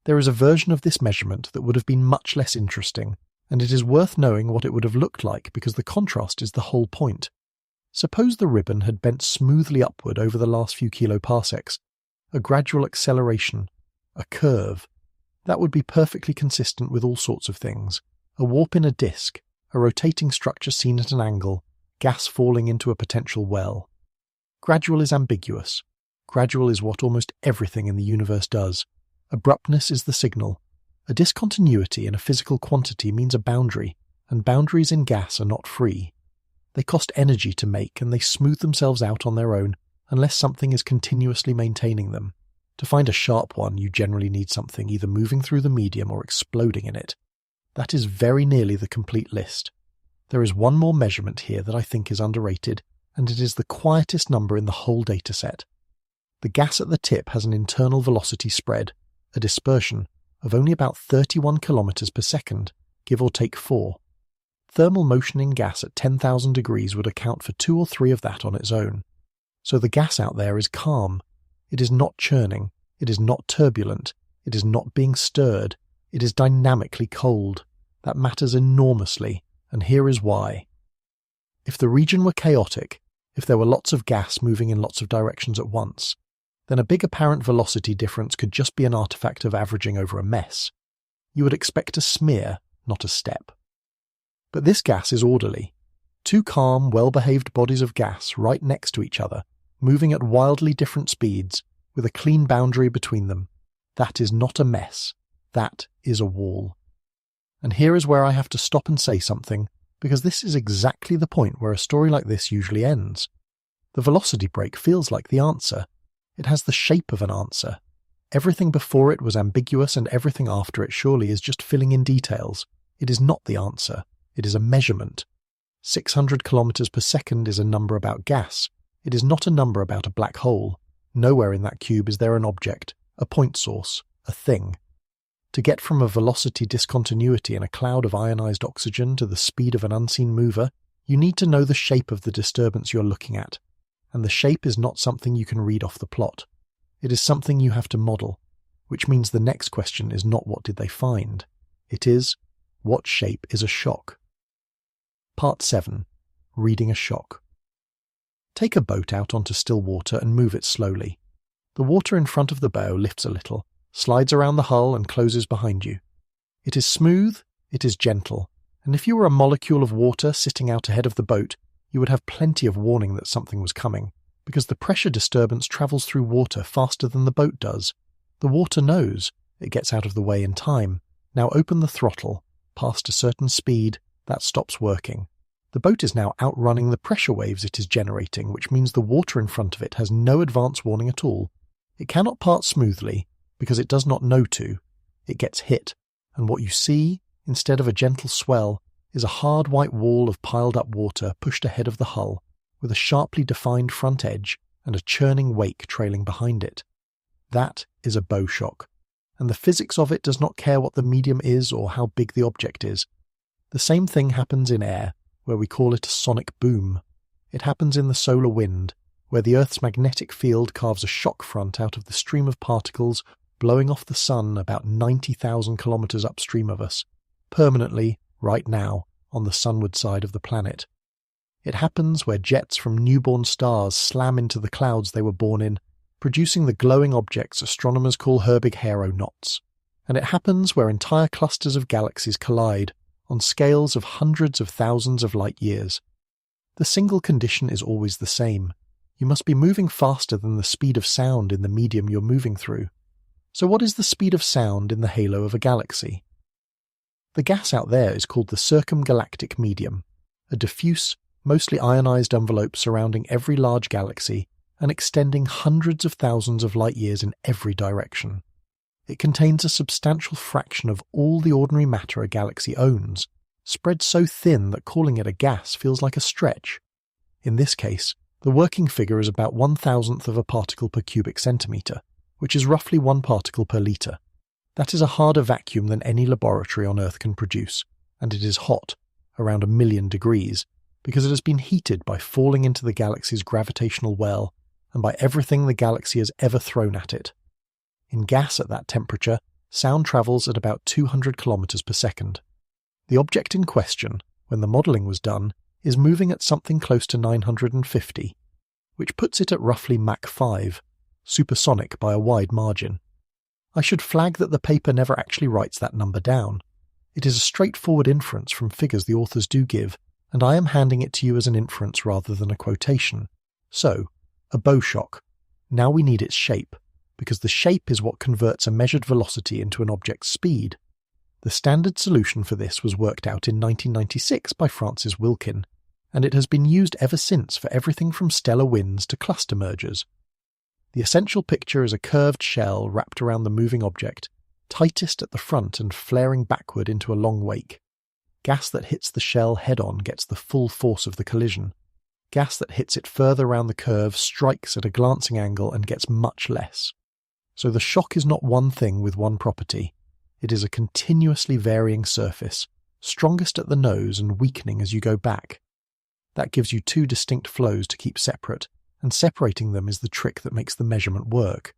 There is a version of this measurement that would have been much less interesting, and it is worth knowing what it would have looked like because the contrast is the whole point. Suppose the ribbon had bent smoothly upward over the last few kiloparsecs, a gradual acceleration, a curve. That would be perfectly consistent with all sorts of things. A warp in a disk, a rotating structure seen at an angle, gas falling into a potential well. Gradual is ambiguous. Gradual is what almost everything in the universe does. Abruptness is the signal. A discontinuity in a physical quantity means a boundary, and boundaries in gas are not free. They cost energy to make, and they smooth themselves out on their own unless something is continuously maintaining them. To find a sharp one, you generally need something either moving through the medium or exploding in it. That is very nearly the complete list. There is one more measurement here that I think is underrated, and it is the quietest number in the whole dataset. The gas at the tip has an internal velocity spread, a dispersion, of only about 31 kilometers per second, give or take 4. Thermal motion in gas at 10,000 degrees would account for 2 or 3 of that on its own. So the gas out there is calm. It is not churning. It is not turbulent. It is not being stirred. It is dynamically cold. That matters enormously, and here is why. If the region were chaotic, if there were lots of gas moving in lots of directions at once, then a big apparent velocity difference could just be an artifact of averaging over a mess. You would expect a smear, not a step. But this gas is orderly. 2 calm, well-behaved bodies of gas right next to each other, moving at wildly different speeds, with a clean boundary between them. That is not a mess. That is a wall. And here is where I have to stop and say something, because this is exactly the point where a story like this usually ends. The velocity break feels like the answer. It has the shape of an answer. Everything before it was ambiguous, and everything after it surely is just filling in details. It is not the answer. It is a measurement. 600 kilometers per second is a number about gas. It is not a number about a black hole. Nowhere in that cube is there an object, a point source, a thing. To get from a velocity discontinuity in a cloud of ionized oxygen to the speed of an unseen mover, you need to know the shape of the disturbance you're looking at. And the shape is not something you can read off the plot. It is something you have to model, which means the next question is not what did they find. It is, what shape is a shock? Part 7. Reading a shock. Take a boat out onto still water and move it slowly. The water in front of the bow lifts a little, slides around the hull and closes behind you. It is smooth, it is gentle, and if you were a molecule of water sitting out ahead of the boat, you would have plenty of warning that something was coming, because the pressure disturbance travels through water faster than the boat does. The water knows. It gets out of the way in time. Now open the throttle. Past a certain speed, that stops working. The boat is now outrunning the pressure waves it is generating, which means the water in front of it has no advance warning at all. It cannot part smoothly, because it does not know to. It gets hit, and what you see, instead of a gentle swell, is a hard white wall of piled up water pushed ahead of the hull, with a sharply defined front edge and a churning wake trailing behind it. That is a bow shock, and the physics of it does not care what the medium is or how big the object is. The same thing happens in air, where we call it a sonic boom. It happens in the solar wind, where the Earth's magnetic field carves a shock front out of the stream of particles blowing off the sun about 90,000 kilometers upstream of us, permanently, right now, on the sunward side of the planet. It happens where jets from newborn stars slam into the clouds they were born in, producing the glowing objects astronomers call Herbig aeronauts. And it happens where entire clusters of galaxies collide, on scales of hundreds of thousands of light years. The single condition is always the same. You must be moving faster than the speed of sound in the medium you're moving through. So what is the speed of sound in the halo of a galaxy? The gas out there is called the circumgalactic medium, a diffuse, mostly ionized envelope surrounding every large galaxy and extending hundreds of thousands of light years in every direction. It contains a substantial fraction of all the ordinary matter a galaxy owns, spread so thin that calling it a gas feels like a stretch. In this case, the working figure is about 1,000th of a particle per cubic centimetre, which is roughly 1 particle per litre. That is a harder vacuum than any laboratory on Earth can produce, and it is hot, around 1,000,000 degrees, because it has been heated by falling into the galaxy's gravitational well and by everything the galaxy has ever thrown at it. In gas at that temperature, sound travels at about 200 kilometers per second. The object in question, when the modelling was done, is moving at something close to 950, which puts it at roughly Mach 5, supersonic by a wide margin. I should flag that the paper never actually writes that number down. It is a straightforward inference from figures the authors do give, and I am handing it to you as an inference rather than a quotation. So, a bow shock. Now we need its shape, because the shape is what converts a measured velocity into an object's speed. The standard solution for this was worked out in 1996 by Francis Wilkin, and it has been used ever since for everything from stellar winds to cluster mergers. The essential picture is a curved shell wrapped around the moving object, tightest at the front and flaring backward into a long wake. Gas that hits the shell head-on gets the full force of the collision. Gas that hits it further round the curve strikes at a glancing angle and gets much less. So the shock is not one thing with one property. It is a continuously varying surface, strongest at the nose and weakening as you go back. That gives you two distinct flows to keep separate, and separating them is the trick that makes the measurement work.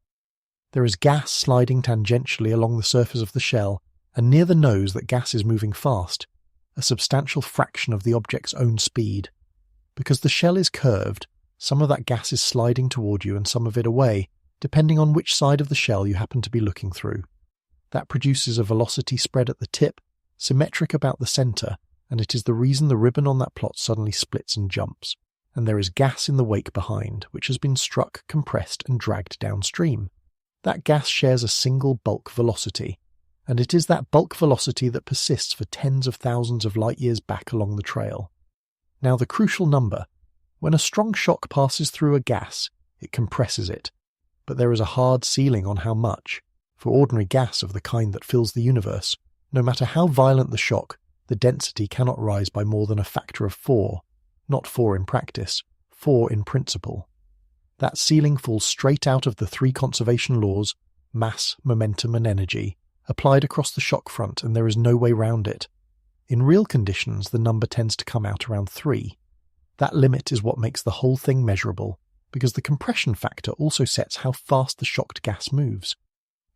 There is gas sliding tangentially along the surface of the shell, and near the nose that gas is moving fast, a substantial fraction of the object's own speed. Because the shell is curved, some of that gas is sliding toward you and some of it away, depending on which side of the shell you happen to be looking through. That produces a velocity spread at the tip, symmetric about the centre, and it is the reason the ribbon on that plot suddenly splits and jumps, and there is gas in the wake behind, which has been struck, compressed, and dragged downstream. That gas shares a single bulk velocity, and it is that bulk velocity that persists for tens of thousands of light years back along the trail. Now the crucial number. When a strong shock passes through a gas, it compresses it, but there is a hard ceiling on how much. For ordinary gas of the kind that fills the universe, no matter how violent the shock, the density cannot rise by more than a factor of 4, not 4 in practice, 4 in principle. That ceiling falls straight out of the 3 conservation laws, mass, momentum and energy, applied across the shock front, and there is no way round it. In real conditions, the number tends to come out around 3. That limit is what makes the whole thing measurable, because the compression factor also sets how fast the shocked gas moves.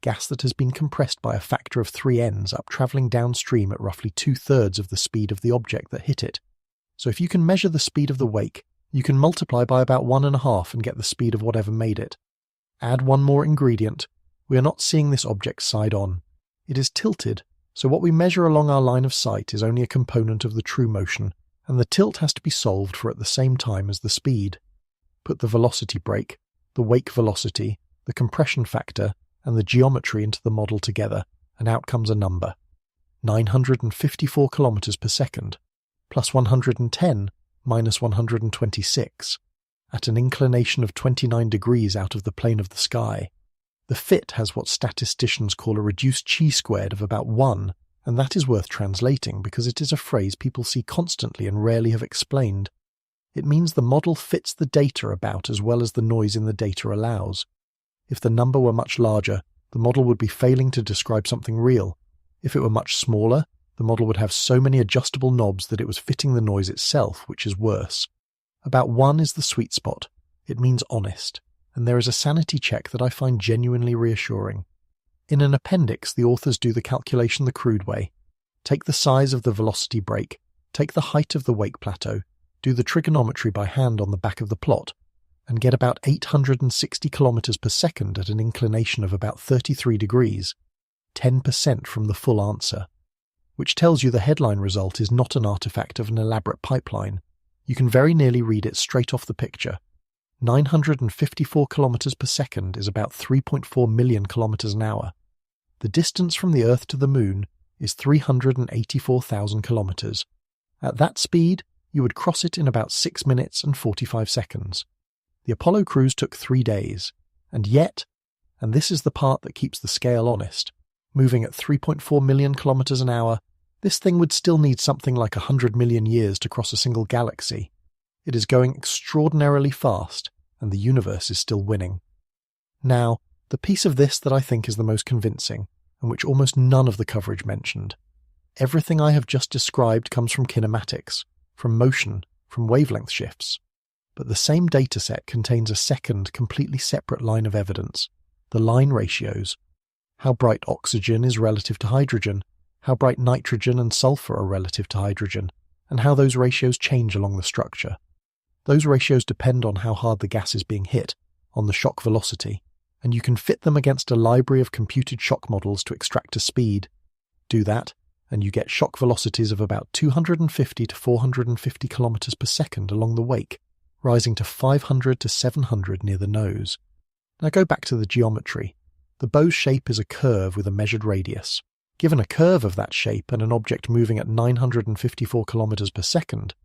Gas that has been compressed by a factor of 3 ends up travelling downstream at roughly 2/3 of the speed of the object that hit it. So if you can measure the speed of the wake, you can multiply by about 1.5 and get the speed of whatever made it. Add one more ingredient. We are not seeing this object side on. It is tilted, so what we measure along our line of sight is only a component of the true motion, and the tilt has to be solved for at the same time as the speed. Put the velocity brake, the wake velocity, the compression factor, and the geometry into the model together, and out comes a number. 954 kilometers per second, plus 110 minus 126, at an inclination of 29 degrees out of the plane of the sky. The fit has what statisticians call a reduced chi-squared of about 1, and that is worth translating because it is a phrase people see constantly and rarely have explained. It means the model fits the data about as well as the noise in the data allows. If the number were much larger, the model would be failing to describe something real. If it were much smaller, The model would have so many adjustable knobs that it was fitting the noise itself, which is worse. About 1 is the sweet spot. It means honest, and there is a sanity check that I find genuinely reassuring. In an appendix, the authors do the calculation the crude way. Take the size of the velocity break, take the height of the wake plateau, do the trigonometry by hand on the back of the plot, and get about 860 kilometers per second at an inclination of about 33 degrees, 10% from the full answer, which tells you the headline result is not an artifact of an elaborate pipeline. You can very nearly read it straight off the picture. 954 kilometers per second is about 3.4 million kilometers an hour. The distance from the Earth to the Moon is 384,000 kilometers. At that speed, you would cross it in about 6 minutes and 45 seconds. The Apollo cruise took 3 days, and yet, and this is the part that keeps the scale honest, moving at 3.4 million kilometers an hour, this thing would still need something like 100 million years to cross a single galaxy. It is going extraordinarily fast, and the universe is still winning. Now, the piece of this that I think is the most convincing, and which almost none of the coverage mentioned. Everything I have just described comes from kinematics, from motion, from wavelength shifts. But the same dataset contains a second, completely separate line of evidence, the line ratios. How bright oxygen is relative to hydrogen, how bright nitrogen and sulfur are relative to hydrogen, and how those ratios change along the structure. Those ratios depend on how hard the gas is being hit, on the shock velocity, and you can fit them against a library of computed shock models to extract a speed. Do that, and you get shock velocities of about 250 to 450 kilometers per second along the wake, rising to 500 to 700 near the nose. Now go back to the geometry. The bow's shape is a curve with a measured radius. Given a curve of that shape and an object moving at 954 kilometers per second,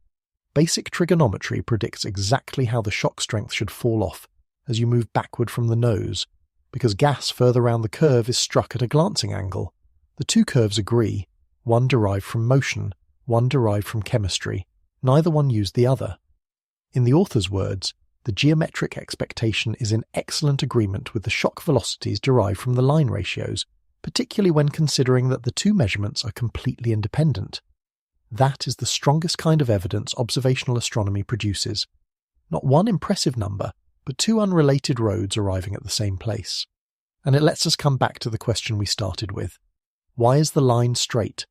basic trigonometry predicts exactly how the shock strength should fall off as you move backward from the nose, because gas further round the curve is struck at a glancing angle. The two curves agree, one derived from motion, one derived from chemistry. Neither one used the other. In the author's words, the geometric expectation is in excellent agreement with the shock velocities derived from the line ratios, particularly when considering that the two measurements are completely independent. That is the strongest kind of evidence observational astronomy produces. Not one impressive number, but two unrelated roads arriving at the same place. And it lets us come back to the question we started with. Why is the line straight?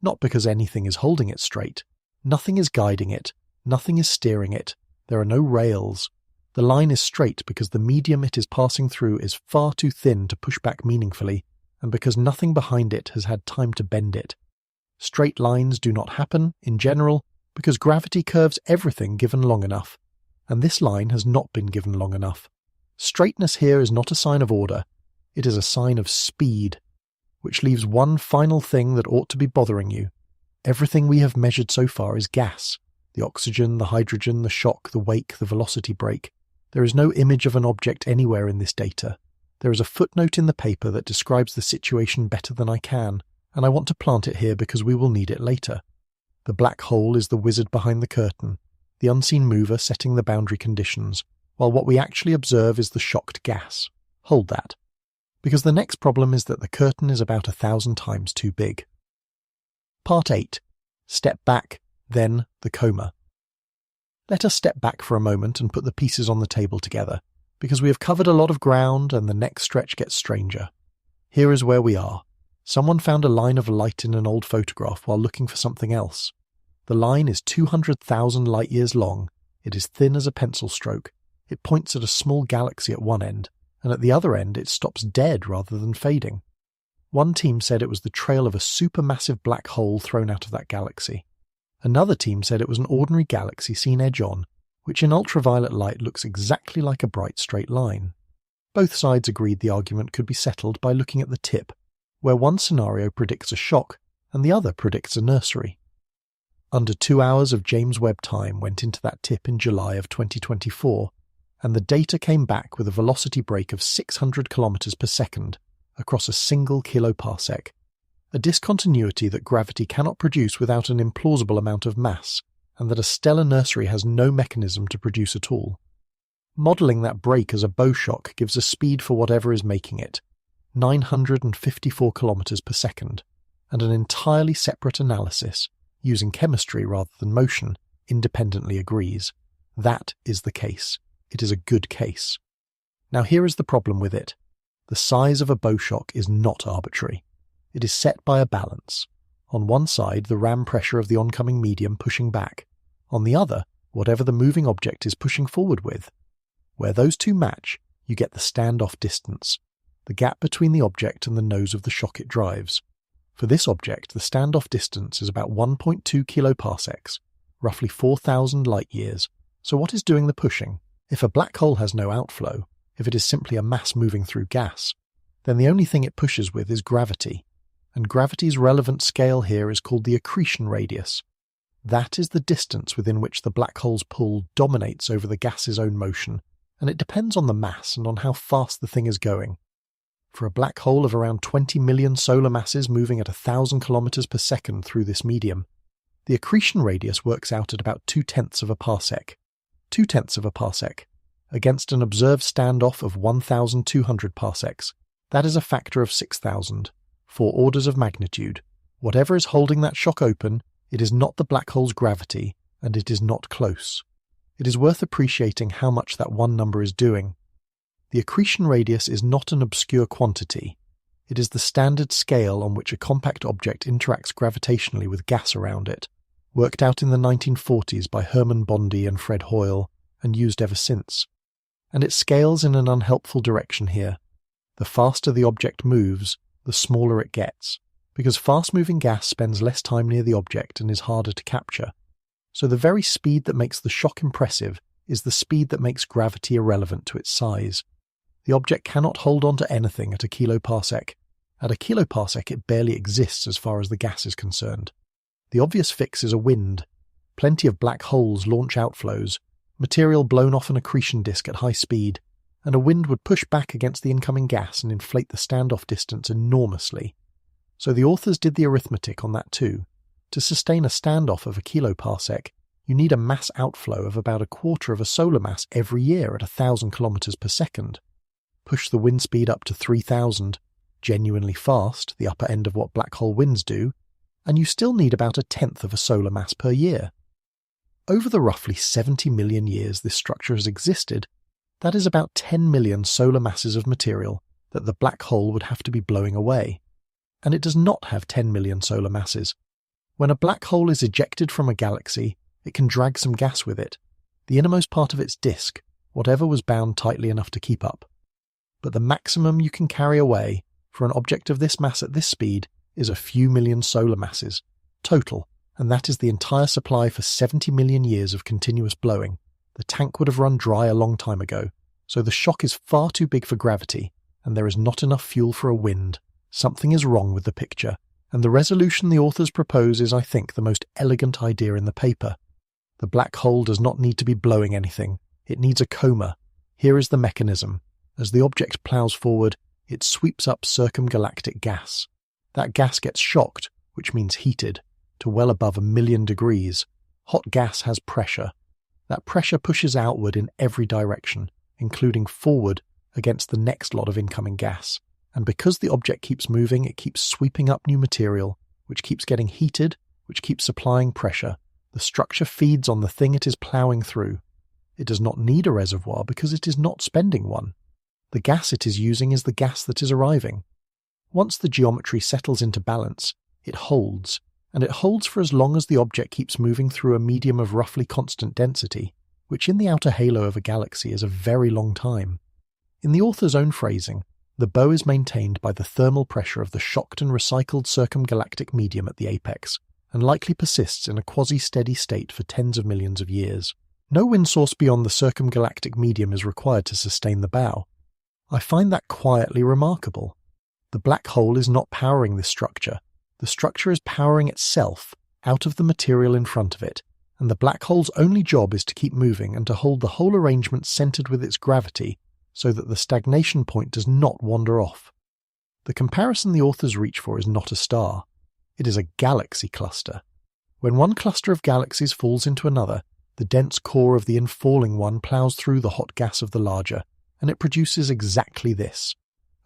Not because anything is holding it straight. Nothing is guiding it. Nothing is steering it. There are no rails. The line is straight because the medium it is passing through is far too thin to push back meaningfully, and because nothing behind it has had time to bend it. Straight lines do not happen, in general, because gravity curves everything given long enough, and this line has not been given long enough. Straightness here is not a sign of order, it is a sign of speed, which leaves one final thing that ought to be bothering you. Everything we have measured so far is gas. The oxygen, the hydrogen, the shock, the wake, the velocity break. There is no image of an object anywhere in this data. There is a footnote in the paper that describes the situation better than I can, and I want to plant it here because we will need it later. The black hole is the wizard behind the curtain, the unseen mover setting the boundary conditions, while what we actually observe is the shocked gas. Hold that. Because the next problem is that the curtain is about 1,000 times too big. Part 8. Step back, then the coma. Let us step back for a moment and put the pieces on the table together, because we have covered a lot of ground and the next stretch gets stranger. Here is where we are. Someone found a line of light in an old photograph while looking for something else. The line is 200,000 light-years long, it is thin as a pencil stroke, it points at a small galaxy at one end, and at the other end it stops dead rather than fading. One team said it was the trail of a supermassive black hole thrown out of that galaxy. Another team said it was an ordinary galaxy seen edge-on, which in ultraviolet light looks exactly like a bright straight line. Both sides agreed the argument could be settled by looking at the tip, where one scenario predicts a shock and the other predicts a nursery. Under 2 hours of James Webb time went into that tip in July of 2024, and the data came back with a velocity break of 600 kilometers per second across a single kiloparsec, a discontinuity that gravity cannot produce without an implausible amount of mass, and that a stellar nursery has no mechanism to produce at all. Modelling that break as a bow shock gives a speed for whatever is making it, 954 kilometers per second, and an entirely separate analysis, using chemistry rather than motion, independently agrees. That is the case. It is a good case. Now here is the problem with it. The size of a bow shock is not arbitrary. It is set by a balance. On one side, the ram pressure of the oncoming medium pushing back. On the other, whatever the moving object is pushing forward with. Where those two match, you get the standoff distance, the gap between the object and the nose of the shock it drives. For this object, the standoff distance is about 1.2 kiloparsecs, roughly 4,000 light-years. So what is doing the pushing? If a black hole has no outflow, if it is simply a mass moving through gas, then the only thing it pushes with is gravity. And gravity's relevant scale here is called the accretion radius. That is the distance within which the black hole's pull dominates over the gas's own motion, and it depends on the mass and on how fast the thing is going. For a black hole of around 20 million solar masses moving at 1,000 kilometers per second through this medium, the accretion radius works out at about 0.2 of a parsec. 0.2 of a parsec, against an observed standoff of 1,200 parsecs. That is a factor of 6,000, 4 orders of magnitude. Whatever is holding that shock open, it is not the black hole's gravity, and it is not close. It is worth appreciating how much that one number is doing. The accretion radius is not an obscure quantity. It is the standard scale on which a compact object interacts gravitationally with gas around it, worked out in the 1940s by Hermann Bondi and Fred Hoyle, and used ever since. And it scales in an unhelpful direction here. The faster the object moves, the smaller it gets, because fast-moving gas spends less time near the object and is harder to capture. So the very speed that makes the shock impressive is the speed that makes gravity irrelevant to its size. The object cannot hold on to anything at a kiloparsec. At a kiloparsec it barely exists as far as the gas is concerned. The obvious fix is a wind. Plenty of black holes launch outflows, material blown off an accretion disk at high speed, and a wind would push back against the incoming gas and inflate the standoff distance enormously. So the authors did the arithmetic on that too. To sustain a standoff of a kiloparsec, you need a mass outflow of about 1/4 of a solar mass every year at 1,000 kilometers per second. Push the wind speed up to 3,000, genuinely fast, the upper end of what black hole winds do, and you still need about 1/10 of a solar mass per year. Over the roughly 70 million years this structure has existed, that is about 10 million solar masses of material that the black hole would have to be blowing away. And it does not have 10 million solar masses. When a black hole is ejected from a galaxy, it can drag some gas with it, the innermost part of its disk, whatever was bound tightly enough to keep up. But the maximum you can carry away for an object of this mass at this speed is a few million solar masses, total, and that is the entire supply for 70 million years of continuous blowing. The tank would have run dry a long time ago, so the shock is far too big for gravity, and there is not enough fuel for a wind. Something is wrong with the picture, and the resolution the authors propose is, I think, the most elegant idea in the paper. The black hole does not need to be blowing anything. It needs a coma. Here is the mechanism. As the object plows forward, it sweeps up circumgalactic gas. That gas gets shocked, which means heated, to well above 1,000,000 degrees. Hot gas has pressure. That pressure pushes outward in every direction, including forward against the next lot of incoming gas. And because the object keeps moving, it keeps sweeping up new material, which keeps getting heated, which keeps supplying pressure. The structure feeds on the thing it is ploughing through. It does not need a reservoir because it is not spending one. The gas it is using is the gas that is arriving. Once the geometry settles into balance, it holds, and it holds for as long as the object keeps moving through a medium of roughly constant density, which in the outer halo of a galaxy is a very long time. In the author's own phrasing, the bow is maintained by the thermal pressure of the shocked and recycled circumgalactic medium at the apex, and likely persists in a quasi-steady state for tens of millions of years. No wind source beyond the circumgalactic medium is required to sustain the bow. I find that quietly remarkable. The black hole is not powering this structure. The structure is powering itself out of the material in front of it, and the black hole's only job is to keep moving and to hold the whole arrangement centered with its gravity so that the stagnation point does not wander off. The comparison the authors reach for is not a star. It is a galaxy cluster. When one cluster of galaxies falls into another, the dense core of the infalling one plows through the hot gas of the larger, and it produces exactly this: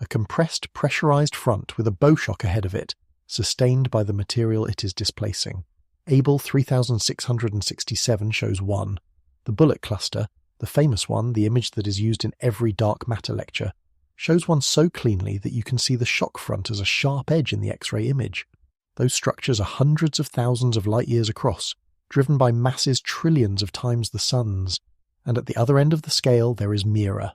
a compressed, pressurized front with a bow shock ahead of it, sustained by the material it is displacing. Able 3667 shows one. The bullet cluster, the famous one, the image that is used in every dark matter lecture, shows one so cleanly that you can see the shock front as a sharp edge in the X-ray image. Those structures are hundreds of thousands of light-years across, driven by masses trillions of times the sun's. And at the other end of the scale there is Mira.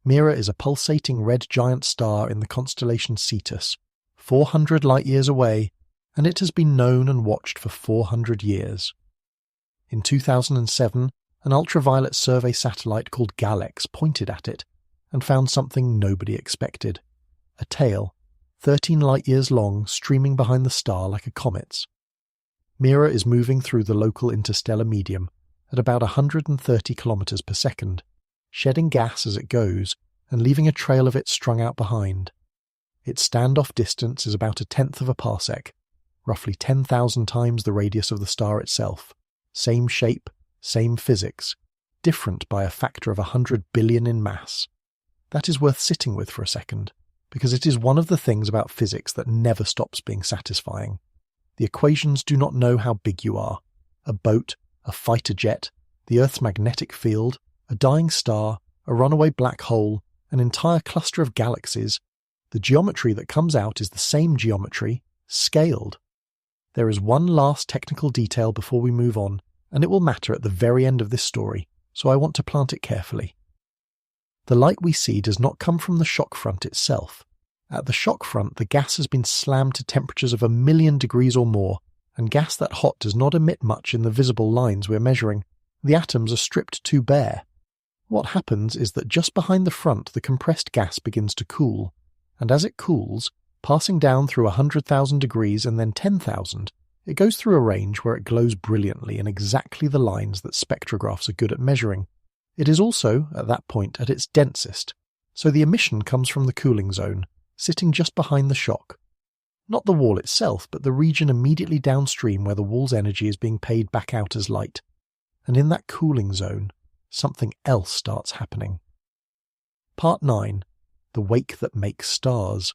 Mira is a pulsating red giant star in the constellation Cetus, 400 light-years away, and it has been known and watched for 400 years. In 2007, an ultraviolet survey satellite called GALEX pointed at it and found something nobody expected. A tail, 13 light-years long, streaming behind the star like a comet's. Mira is moving through the local interstellar medium at about 130 kilometres per second, shedding gas as it goes and leaving a trail of it strung out behind. Its standoff distance is about 1/10 of a parsec, roughly 10,000 times the radius of the star itself. Same shape, same physics, different by a factor of 100 billion in mass. That is worth sitting with for a second, because it is one of the things about physics that never stops being satisfying. The equations do not know how big you are. A boat, a fighter jet, the Earth's magnetic field, a dying star, a runaway black hole, an entire cluster of galaxies. The geometry that comes out is the same geometry, scaled. There is one last technical detail before we move on, and it will matter at the very end of this story, so I want to plant it carefully. The light we see does not come from the shock front itself. At the shock front, the gas has been slammed to temperatures of 1,000,000 degrees or more, and gas that hot does not emit much in the visible lines we're measuring. The atoms are stripped too bare. What happens is that just behind the front, the compressed gas begins to cool, and as it cools, passing down through 100,000 degrees and then 10,000, it goes through a range where it glows brilliantly in exactly the lines that spectrographs are good at measuring. It is also, at that point, at its densest, so the emission comes from the cooling zone, sitting just behind the shock. Not the wall itself, but the region immediately downstream where the wall's energy is being paid back out as light. And in that cooling zone, something else starts happening. Part 9. The wake that makes stars.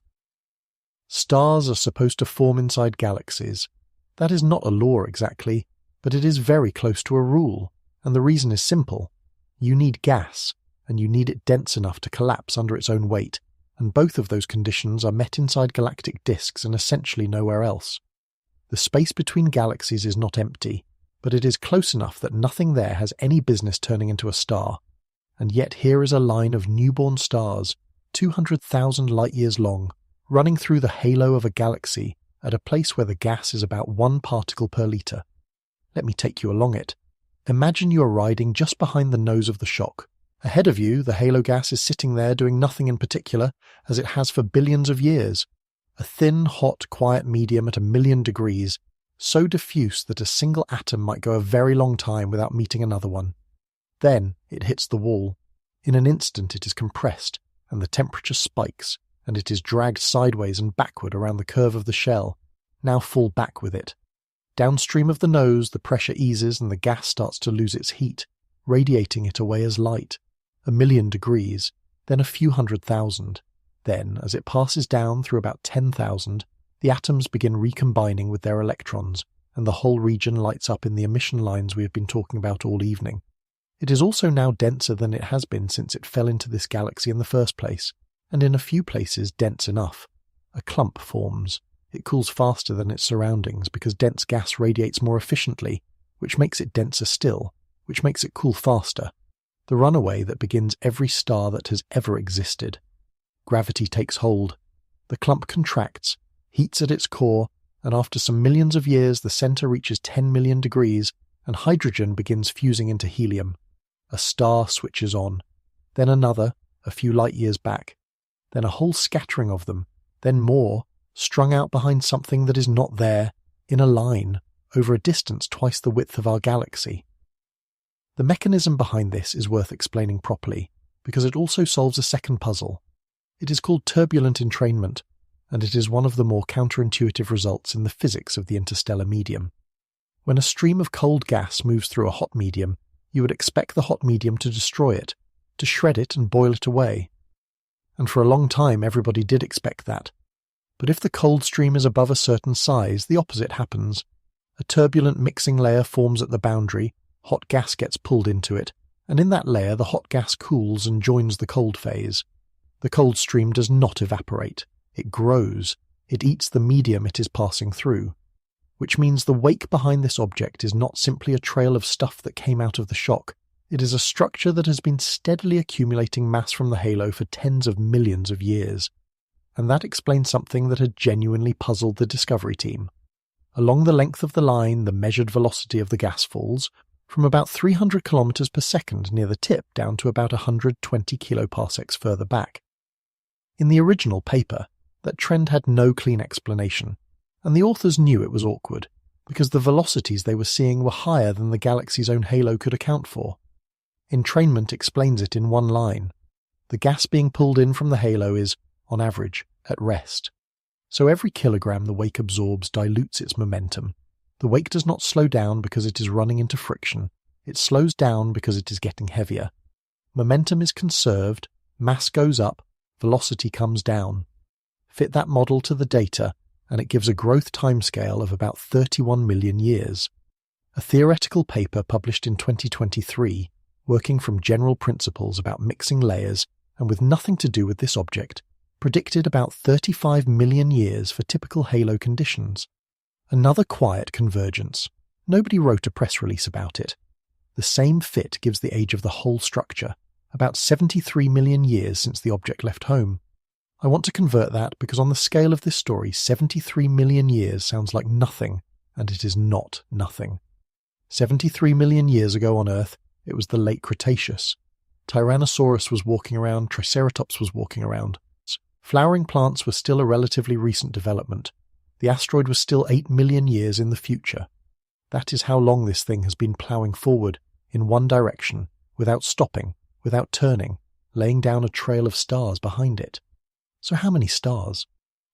Stars are supposed to form inside galaxies. That is not a law exactly, but it is very close to a rule, and the reason is simple. You need gas, and you need it dense enough to collapse under its own weight, and both of those conditions are met inside galactic disks and essentially nowhere else. The space between galaxies is not empty, but it is close enough that nothing there has any business turning into a star, and yet here is a line of newborn stars, 200,000 light-years long, running through the halo of a galaxy at a place where the gas is about 1 particle per litre. Let me take you along it. Imagine you are riding just behind the nose of the shock. Ahead of you, the halo gas is sitting there doing nothing in particular, as it has for billions of years. A thin, hot, quiet medium at 1,000,000 degrees, so diffuse that a single atom might go a very long time without meeting another one. Then it hits the wall. In an instant it is compressed, and the temperature spikes, and it is dragged sideways and backward around the curve of the shell. Now fall back with it. Downstream of the nose, the pressure eases and the gas starts to lose its heat, radiating it away as light. 1,000,000 degrees, then a few 100,000. Then, as it passes down through about 10,000, the atoms begin recombining with their electrons, and the whole region lights up in the emission lines we have been talking about all evening. It is also now denser than it has been since it fell into this galaxy in the first place, and in a few places dense enough. A clump forms. It cools faster than its surroundings because dense gas radiates more efficiently, which makes it denser still, which makes it cool faster. The runaway that begins every star that has ever existed. Gravity takes hold. The clump contracts, heats at its core, and after some millions of years the center reaches 10,000,000 degrees, and hydrogen begins fusing into helium. A star switches on. Then another, a few light years back. Then a whole scattering of them. Then more, strung out behind something that is not there, in a line, over a distance twice the width of our galaxy. The mechanism behind this is worth explaining properly, because it also solves a second puzzle. It is called turbulent entrainment, and it is one of the more counterintuitive results in the physics of the interstellar medium. When a stream of cold gas moves through a hot medium, you would expect the hot medium to destroy it, to shred it and boil it away. And for a long time everybody did expect that. But if the cold stream is above a certain size, the opposite happens. A turbulent mixing layer forms at the boundary, hot gas gets pulled into it, and in that layer the hot gas cools and joins the cold phase. The cold stream does not evaporate. It grows. It eats the medium it is passing through. Which means the wake behind this object is not simply a trail of stuff that came out of the shock. It is a structure that has been steadily accumulating mass from the halo for tens of millions of years. And that explains something that had genuinely puzzled the Discovery team. Along the length of the line, the measured velocity of the gas falls from about 300 kilometers per second near the tip down to about 120 kiloparsecs further back. In the original paper, that trend had no clean explanation, and the authors knew it was awkward, because the velocities they were seeing were higher than the galaxy's own halo could account for. Entrainment explains it in one line. The gas being pulled in from the halo is, on average, at rest. So every kilogram the wake absorbs dilutes its momentum. The wake does not slow down because it is running into friction. It slows down because it is getting heavier. Momentum is conserved, mass goes up, velocity comes down. Fit that model to the data, and it gives a growth timescale of about 31 million years. A theoretical paper published in 2023, working from general principles about mixing layers and with nothing to do with this object, predicted about 35 million years for typical halo conditions. Another quiet convergence. Nobody wrote a press release about it. The same fit gives the age of the whole structure, about 73 million years since the object left home. I want to convert that because on the scale of this story, 73 million years sounds like nothing, and it is not nothing. 73 million years ago on Earth, it was the late Cretaceous. Tyrannosaurus was walking around, Triceratops was walking around. Flowering plants were still a relatively recent development. The asteroid was still 8 million years in the future. That is how long this thing has been ploughing forward, in one direction, without stopping, without turning, laying down a trail of stars behind it. So how many stars?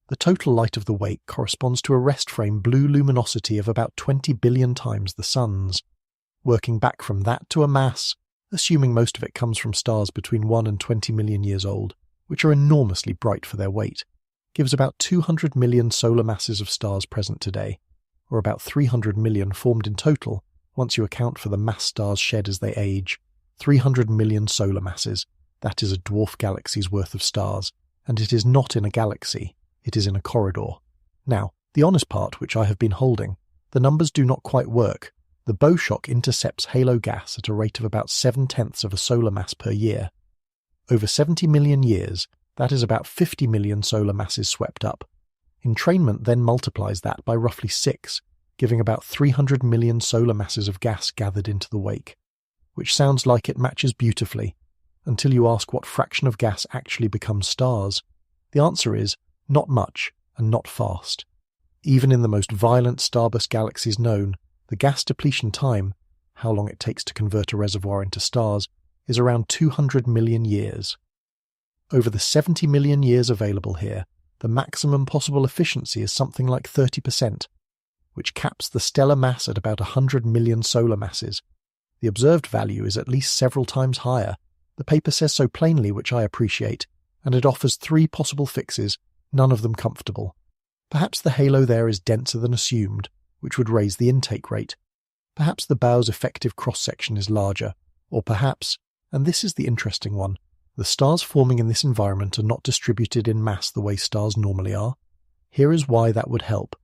The total light of the wake corresponds to a rest frame blue luminosity of about 20 billion times the Sun's. Working back from that to a mass, assuming most of it comes from stars between 1 and 20 million years old, which are enormously bright for their weight, gives about 200 million solar masses of stars present today, or about 300 million formed in total, once you account for the mass stars shed as they age. 300 million solar masses, that is a dwarf galaxy's worth of stars, and it is not in a galaxy, it is in a corridor. Now, the honest part which I have been holding, the numbers do not quite work. The bow shock intercepts halo gas at a rate of about 7/10 of a solar mass per year. Over 70 million years, that is about 50 million solar masses swept up. Entrainment then multiplies that by roughly 6, giving about 300 million solar masses of gas gathered into the wake, which sounds like it matches beautifully, until you ask what fraction of gas actually becomes stars. The answer is not much and not fast. Even in the most violent starburst galaxies known, the gas depletion time, how long it takes to convert a reservoir into stars, is around 200 million years. Over the 70 million years available here, the maximum possible efficiency is something like 30%, which caps the stellar mass at about 100 million solar masses. The observed value is at least several times higher. The paper says so plainly, which I appreciate, and it offers 3 possible fixes, none of them comfortable. Perhaps the halo there is denser than assumed, which would raise the intake rate. Perhaps the bow's effective cross-section is larger, or perhaps, and this is the interesting one, the stars forming in this environment are not distributed in mass the way stars normally are. Here is why that would help.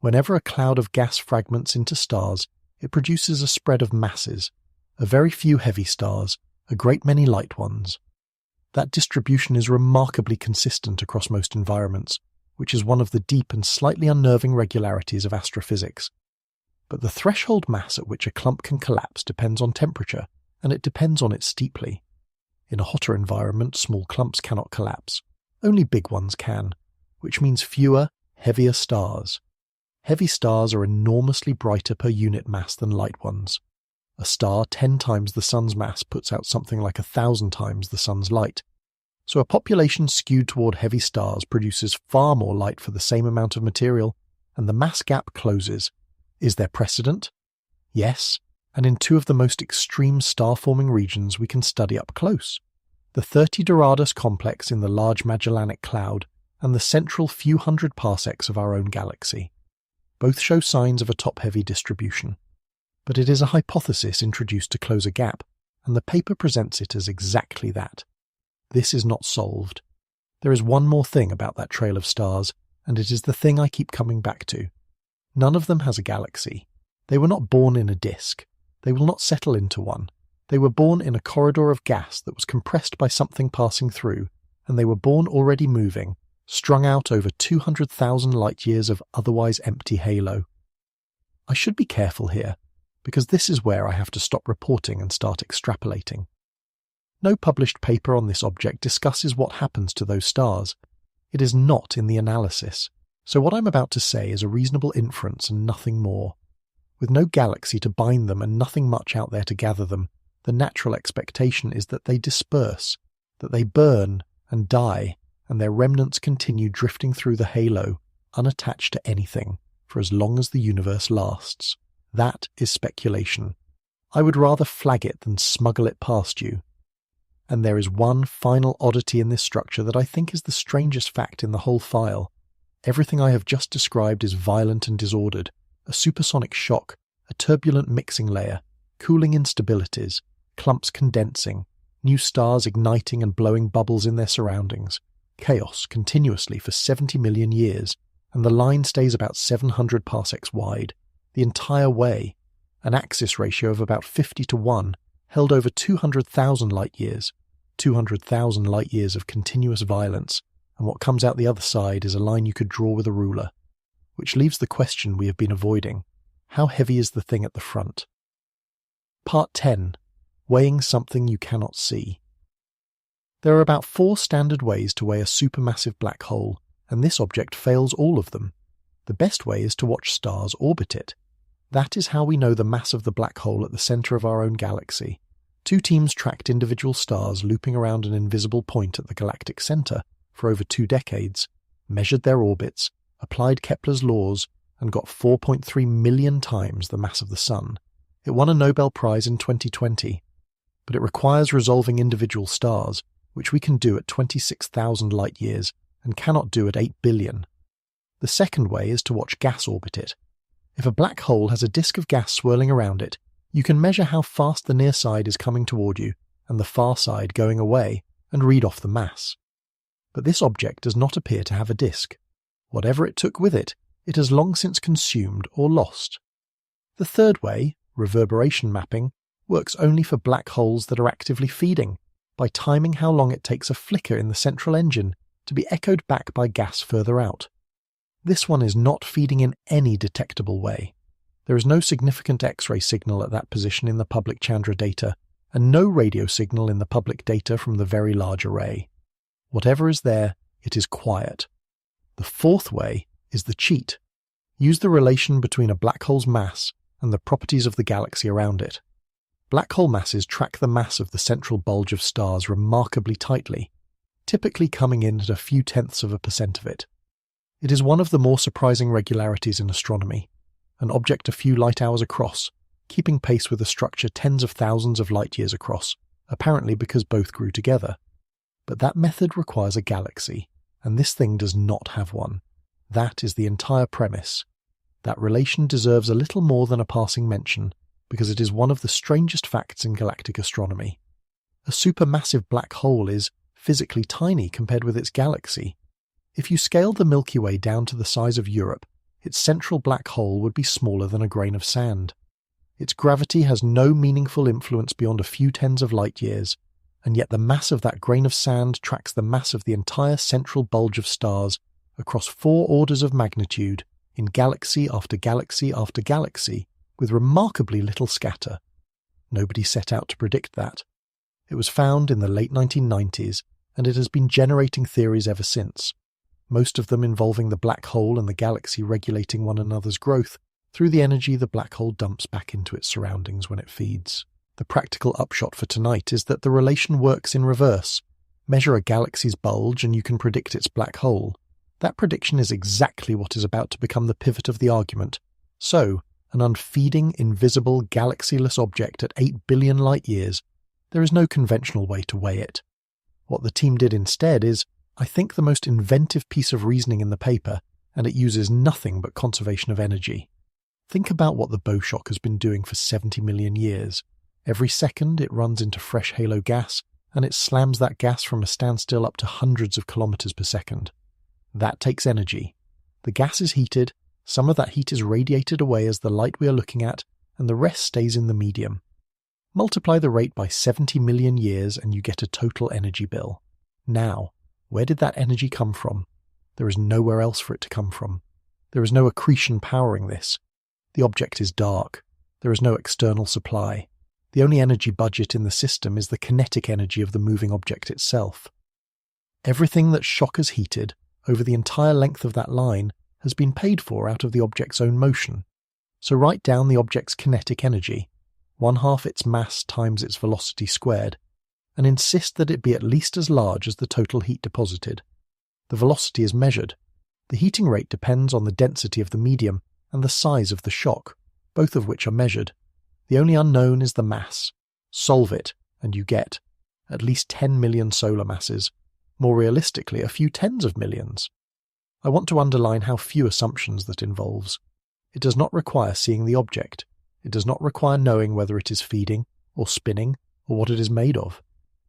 Whenever a cloud of gas fragments into stars, it produces a spread of masses, a very few heavy stars, a great many light ones. That distribution is remarkably consistent across most environments, which is one of the deep and slightly unnerving regularities of astrophysics. But the threshold mass at which a clump can collapse depends on temperature, and it depends on it steeply. In a hotter environment, small clumps cannot collapse. Only big ones can, which means fewer, heavier stars. Heavy stars are enormously brighter per unit mass than light ones. A star 10 times the Sun's mass puts out something like 1,000 times the Sun's light. So a population skewed toward heavy stars produces far more light for the same amount of material, and the mass gap closes. Is there precedent? Yes, and in 2 of the most extreme star-forming regions we can study up close. The 30 Doradus complex in the Large Magellanic Cloud and the central few hundred parsecs of our own galaxy. Both show signs of a top-heavy distribution. But it is a hypothesis introduced to close a gap, and the paper presents it as exactly that. This is not solved. There is one more thing about that trail of stars, and it is the thing I keep coming back to. None of them has a galaxy. They were not born in a disk. They will not settle into one. They were born in a corridor of gas that was compressed by something passing through, and they were born already moving, strung out over 200,000 light-years of otherwise empty halo. I should be careful here, because this is where I have to stop reporting and start extrapolating. No published paper on this object discusses what happens to those stars. It is not in the analysis, so what I'm about to say is a reasonable inference and nothing more. With no galaxy to bind them and nothing much out there to gather them, the natural expectation is that they disperse, that they burn and die, and their remnants continue drifting through the halo, unattached to anything, for as long as the universe lasts. That is speculation. I would rather flag it than smuggle it past you. And there is one final oddity in this structure that I think is the strangest fact in the whole file. Everything I have just described is violent and disordered. A supersonic shock, a turbulent mixing layer, cooling instabilities, clumps condensing, new stars igniting and blowing bubbles in their surroundings, chaos continuously for 70 million years, and the line stays about 700 parsecs wide, the entire way, an axis ratio of about 50:1, held over 200,000 light-years, 200,000 light-years of continuous violence, and what comes out the other side is a line you could draw with a ruler. Which leaves the question we have been avoiding. How heavy is the thing at the front? Part 10. Weighing something you cannot see. There are about 4 standard ways to weigh a supermassive black hole, and this object fails all of them. The best way is to watch stars orbit it. That is how we know the mass of the black hole at the centre of our own galaxy. 2 teams tracked individual stars looping around an invisible point at the galactic centre for over 2 decades, measured their orbits, applied Kepler's laws, and got 4.3 million times the mass of the Sun. It won a Nobel Prize in 2020, but it requires resolving individual stars, which we can do at 26,000 light-years and cannot do at 8 billion. The second way is to watch gas orbit it. If a black hole has a disk of gas swirling around it, you can measure how fast the near side is coming toward you and the far side going away and read off the mass. But this object does not appear to have a disk. Whatever it took with it, it has long since consumed or lost. The third way, reverberation mapping, works only for black holes that are actively feeding, by timing how long it takes a flicker in the central engine to be echoed back by gas further out. This one is not feeding in any detectable way. There is no significant X-ray signal at that position in the public Chandra data, and no radio signal in the public data from the Very Large Array. Whatever is there, it is quiet. The fourth way is the cheat. Use the relation between a black hole's mass and the properties of the galaxy around it. Black hole masses track the mass of the central bulge of stars remarkably tightly, typically coming in at a few tenths of a percent of it. It is one of the more surprising regularities in astronomy, an object a few light-hours across, keeping pace with a structure tens of thousands of light-years across, apparently because both grew together. But that method requires a galaxy, and this thing does not have one. That is the entire premise. That relation deserves a little more than a passing mention, because it is one of the strangest facts in galactic astronomy. A supermassive black hole is physically tiny compared with its galaxy. If you scaled the Milky Way down to the size of Europe, its central black hole would be smaller than a grain of sand. Its gravity has no meaningful influence beyond a few tens of light-years, and yet the mass of that grain of sand tracks the mass of the entire central bulge of stars across 4 orders of magnitude in galaxy after galaxy after galaxy, with remarkably little scatter. Nobody set out to predict that. It was found in the late 1990s, and it has been generating theories ever since, most of them involving the black hole and the galaxy regulating one another's growth through the energy the black hole dumps back into its surroundings when it feeds. The practical upshot for tonight is that the relation works in reverse. Measure a galaxy's bulge and you can predict its black hole. That prediction is exactly what is about to become the pivot of the argument. So, an unfeeding, invisible, galaxyless object at 8 billion light-years, there is no conventional way to weigh it. What the team did instead is I think the most inventive piece of reasoning in the paper, and it uses nothing but conservation of energy. Think about what the bow shock has been doing for 70 million years. Every second it runs into fresh halo gas, and it slams that gas from a standstill up to hundreds of kilometers per second. That takes energy. The gas is heated, some of that heat is radiated away as the light we are looking at, and the rest stays in the medium. Multiply the rate by 70 million years and you get a total energy bill. Now, where did that energy come from? There is nowhere else for it to come from. There is no accretion powering this. The object is dark. There is no external supply. The only energy budget in the system is the kinetic energy of the moving object itself. Everything that shock has heated, over the entire length of that line, has been paid for out of the object's own motion. So write down the object's kinetic energy, 1/2 its mass times its velocity squared, and insist that it be at least as large as the total heat deposited. The velocity is measured. The heating rate depends on the density of the medium and the size of the shock, both of which are measured. The only unknown is the mass. Solve it, and you get at least 10 million solar masses, more realistically a few tens of millions. I want to underline how few assumptions that involves. It does not require seeing the object. It does not require knowing whether it is feeding, or spinning, or what it is made of.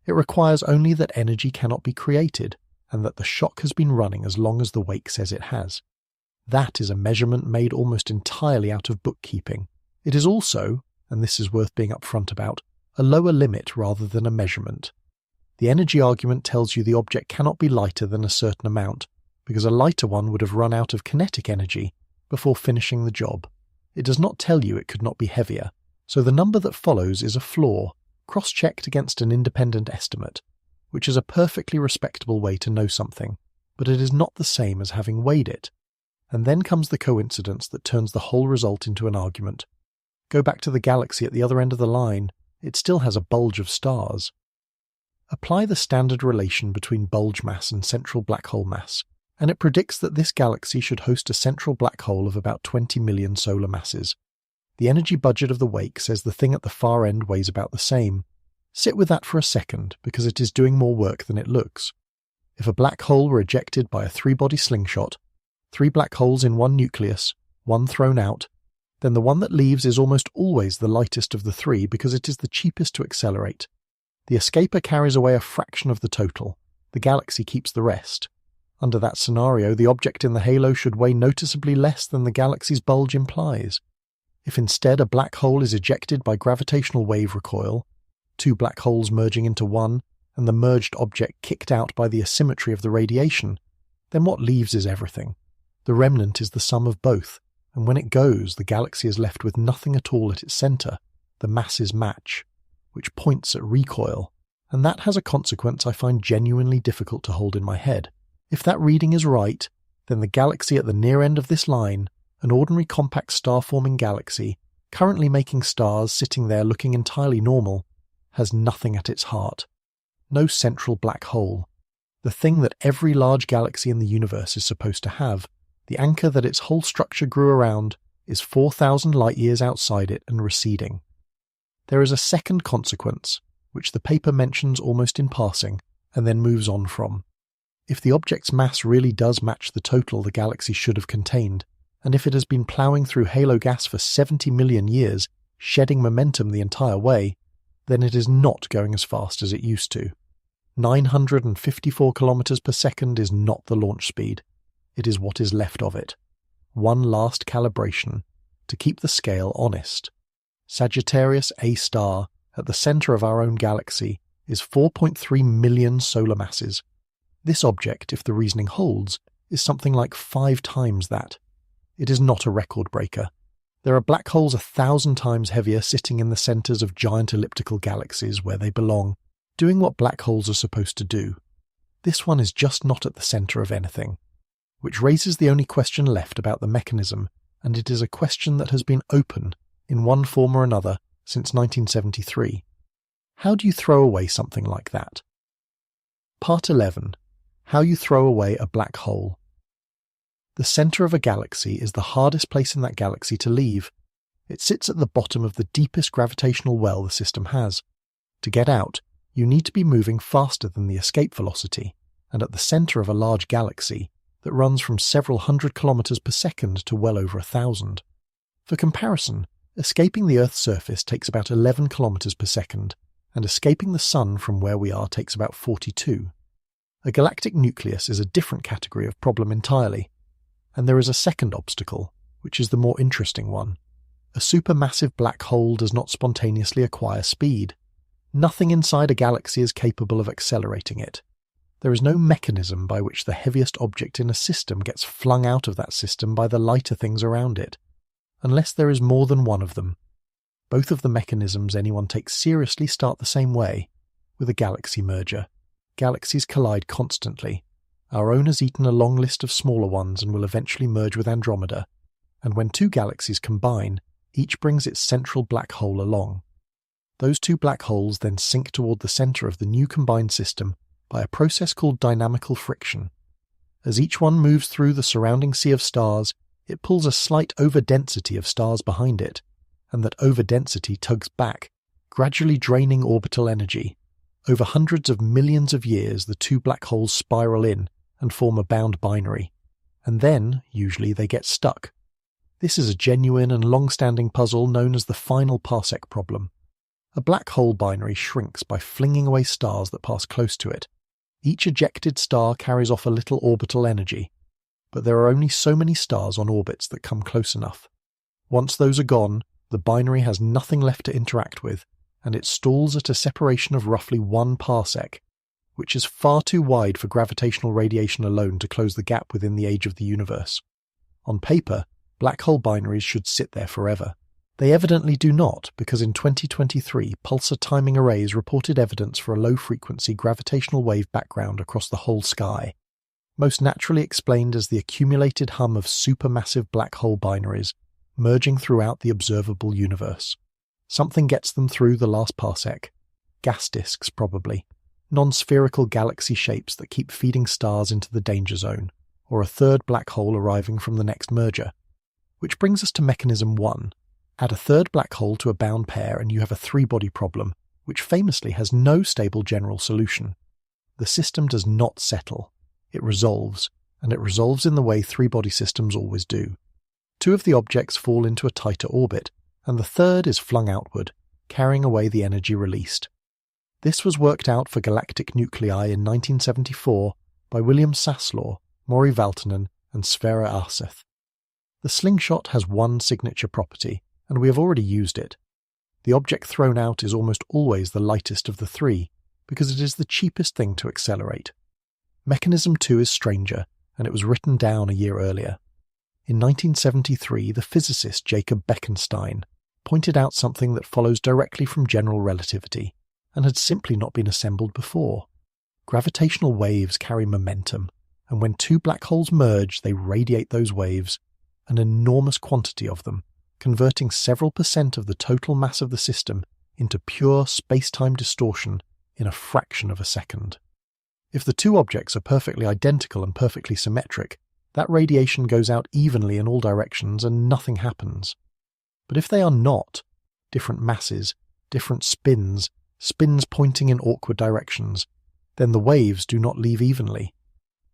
It requires only that energy cannot be created, and that the shock has been running as long as the wake says it has. That is a measurement made almost entirely out of bookkeeping. It is also, and this is worth being upfront about, a lower limit rather than a measurement. The energy argument tells you the object cannot be lighter than a certain amount, because a lighter one would have run out of kinetic energy before finishing the job. It does not tell you it could not be heavier, so the number that follows is a flaw, cross-checked against an independent estimate, which is a perfectly respectable way to know something, but it is not the same as having weighed it. And then comes the coincidence that turns the whole result into an argument. Go back to the galaxy at the other end of the line, it still has a bulge of stars. Apply the standard relation between bulge mass and central black hole mass, and it predicts that this galaxy should host a central black hole of about 20 million solar masses. The energy budget of the wake says the thing at the far end weighs about the same. Sit with that for a second, because it is doing more work than it looks. If a black hole were ejected by a 3-body slingshot, 3 black holes in one nucleus, one thrown out, then the one that leaves is almost always the lightest of the 3 because it is the cheapest to accelerate. The escaper carries away a fraction of the total. The galaxy keeps the rest. Under that scenario, the object in the halo should weigh noticeably less than the galaxy's bulge implies. If instead a black hole is ejected by gravitational wave recoil, 2 black holes merging into one, and the merged object kicked out by the asymmetry of the radiation, then what leaves is everything. The remnant is the sum of both, and when it goes, the galaxy is left with nothing at all at its centre. The masses match, which points at recoil, and that has a consequence I find genuinely difficult to hold in my head. If that reading is right, then the galaxy at the near end of this line, an ordinary compact star-forming galaxy, currently making stars sitting there looking entirely normal, has nothing at its heart. No central black hole. The thing that every large galaxy in the universe is supposed to have, the anchor that its whole structure grew around, is 4,000 light-years outside it and receding. There is a second consequence, which the paper mentions almost in passing, and then moves on from. If the object's mass really does match the total the galaxy should have contained, and if it has been ploughing through halo gas for 70 million years, shedding momentum the entire way, then it is not going as fast as it used to. 954 kilometers per second is not the launch speed. It is what is left of it. One last calibration, to keep the scale honest. Sagittarius A star, at the center of our own galaxy, is 4.3 million solar masses. This object, if the reasoning holds, is something like 5 times that. It is not a record breaker. There are black holes 1,000 times heavier sitting in the centers of giant elliptical galaxies where they belong, doing what black holes are supposed to do. This one is just not at the center of anything, which raises the only question left about the mechanism, and it is a question that has been open, in one form or another, since 1973. How do you throw away something like that? Part 11. How you throw away a black hole. The center of a galaxy is the hardest place in that galaxy to leave. It sits at the bottom of the deepest gravitational well the system has. To get out, you need to be moving faster than the escape velocity, and at the centre of a large galaxy that runs from several hundred kilometres per second to well over 1,000. For comparison, escaping the Earth's surface takes about 11 kilometres per second, and escaping the Sun from where we are takes about 42. A galactic nucleus is a different category of problem entirely, and there is a second obstacle, which is the more interesting one. A supermassive black hole does not spontaneously acquire speed. Nothing inside a galaxy is capable of accelerating it. There is no mechanism by which the heaviest object in a system gets flung out of that system by the lighter things around it, unless there is more than one of them. Both of the mechanisms anyone takes seriously start the same way, with a galaxy merger. Galaxies collide constantly. Our own has eaten a long list of smaller ones and will eventually merge with Andromeda, and when two galaxies combine, each brings its central black hole along. Those two black holes then sink toward the centre of the new combined system by a process called dynamical friction. As each one moves through the surrounding sea of stars, it pulls a slight overdensity of stars behind it, and that overdensity tugs back, gradually draining orbital energy. Over hundreds of millions of years, the two black holes spiral in and form a bound binary, and then, usually, they get stuck. This is a genuine and long-standing puzzle known as the final parsec problem. A black hole binary shrinks by flinging away stars that pass close to it. Each ejected star carries off a little orbital energy, but there are only so many stars on orbits that come close enough. Once those are gone, the binary has nothing left to interact with, and it stalls at a separation of roughly 1 parsec, which is far too wide for gravitational radiation alone to close the gap within the age of the universe. On paper, black hole binaries should sit there forever. They evidently do not, because in 2023, pulsar timing arrays reported evidence for a low-frequency gravitational wave background across the whole sky, most naturally explained as the accumulated hum of supermassive black hole binaries merging throughout the observable universe. Something gets them through the last parsec. Gas disks, probably. Non-spherical galaxy shapes that keep feeding stars into the danger zone, or a third black hole arriving from the next merger. Which brings us to mechanism 1. Add a third black hole to a bound pair and you have a three-body problem, which famously has no stable general solution. The system does not settle. It resolves, and it resolves in the way three-body systems always do. Two of the objects fall into a tighter orbit, and the third is flung outward, carrying away the energy released. This was worked out for galactic nuclei in 1974 by William Saslaw, Maury Valtonen, and Sverre Arseth. The slingshot has one signature property, and we have already used it. The object thrown out is almost always the lightest of the three, because it is the cheapest thing to accelerate. Mechanism 2 is stranger, and it was written down a year earlier. In 1973, the physicist Jacob Bekenstein pointed out something that follows directly from general relativity, and had simply not been assembled before. Gravitational waves carry momentum, and when two black holes merge, they radiate those waves, an enormous quantity of them, converting several % of the total mass of the system into pure space-time distortion in a fraction of a second. If the two objects are perfectly identical and perfectly symmetric, that radiation goes out evenly in all directions and nothing happens. But if they are not, different masses, different spins pointing in awkward directions, then the waves do not leave evenly.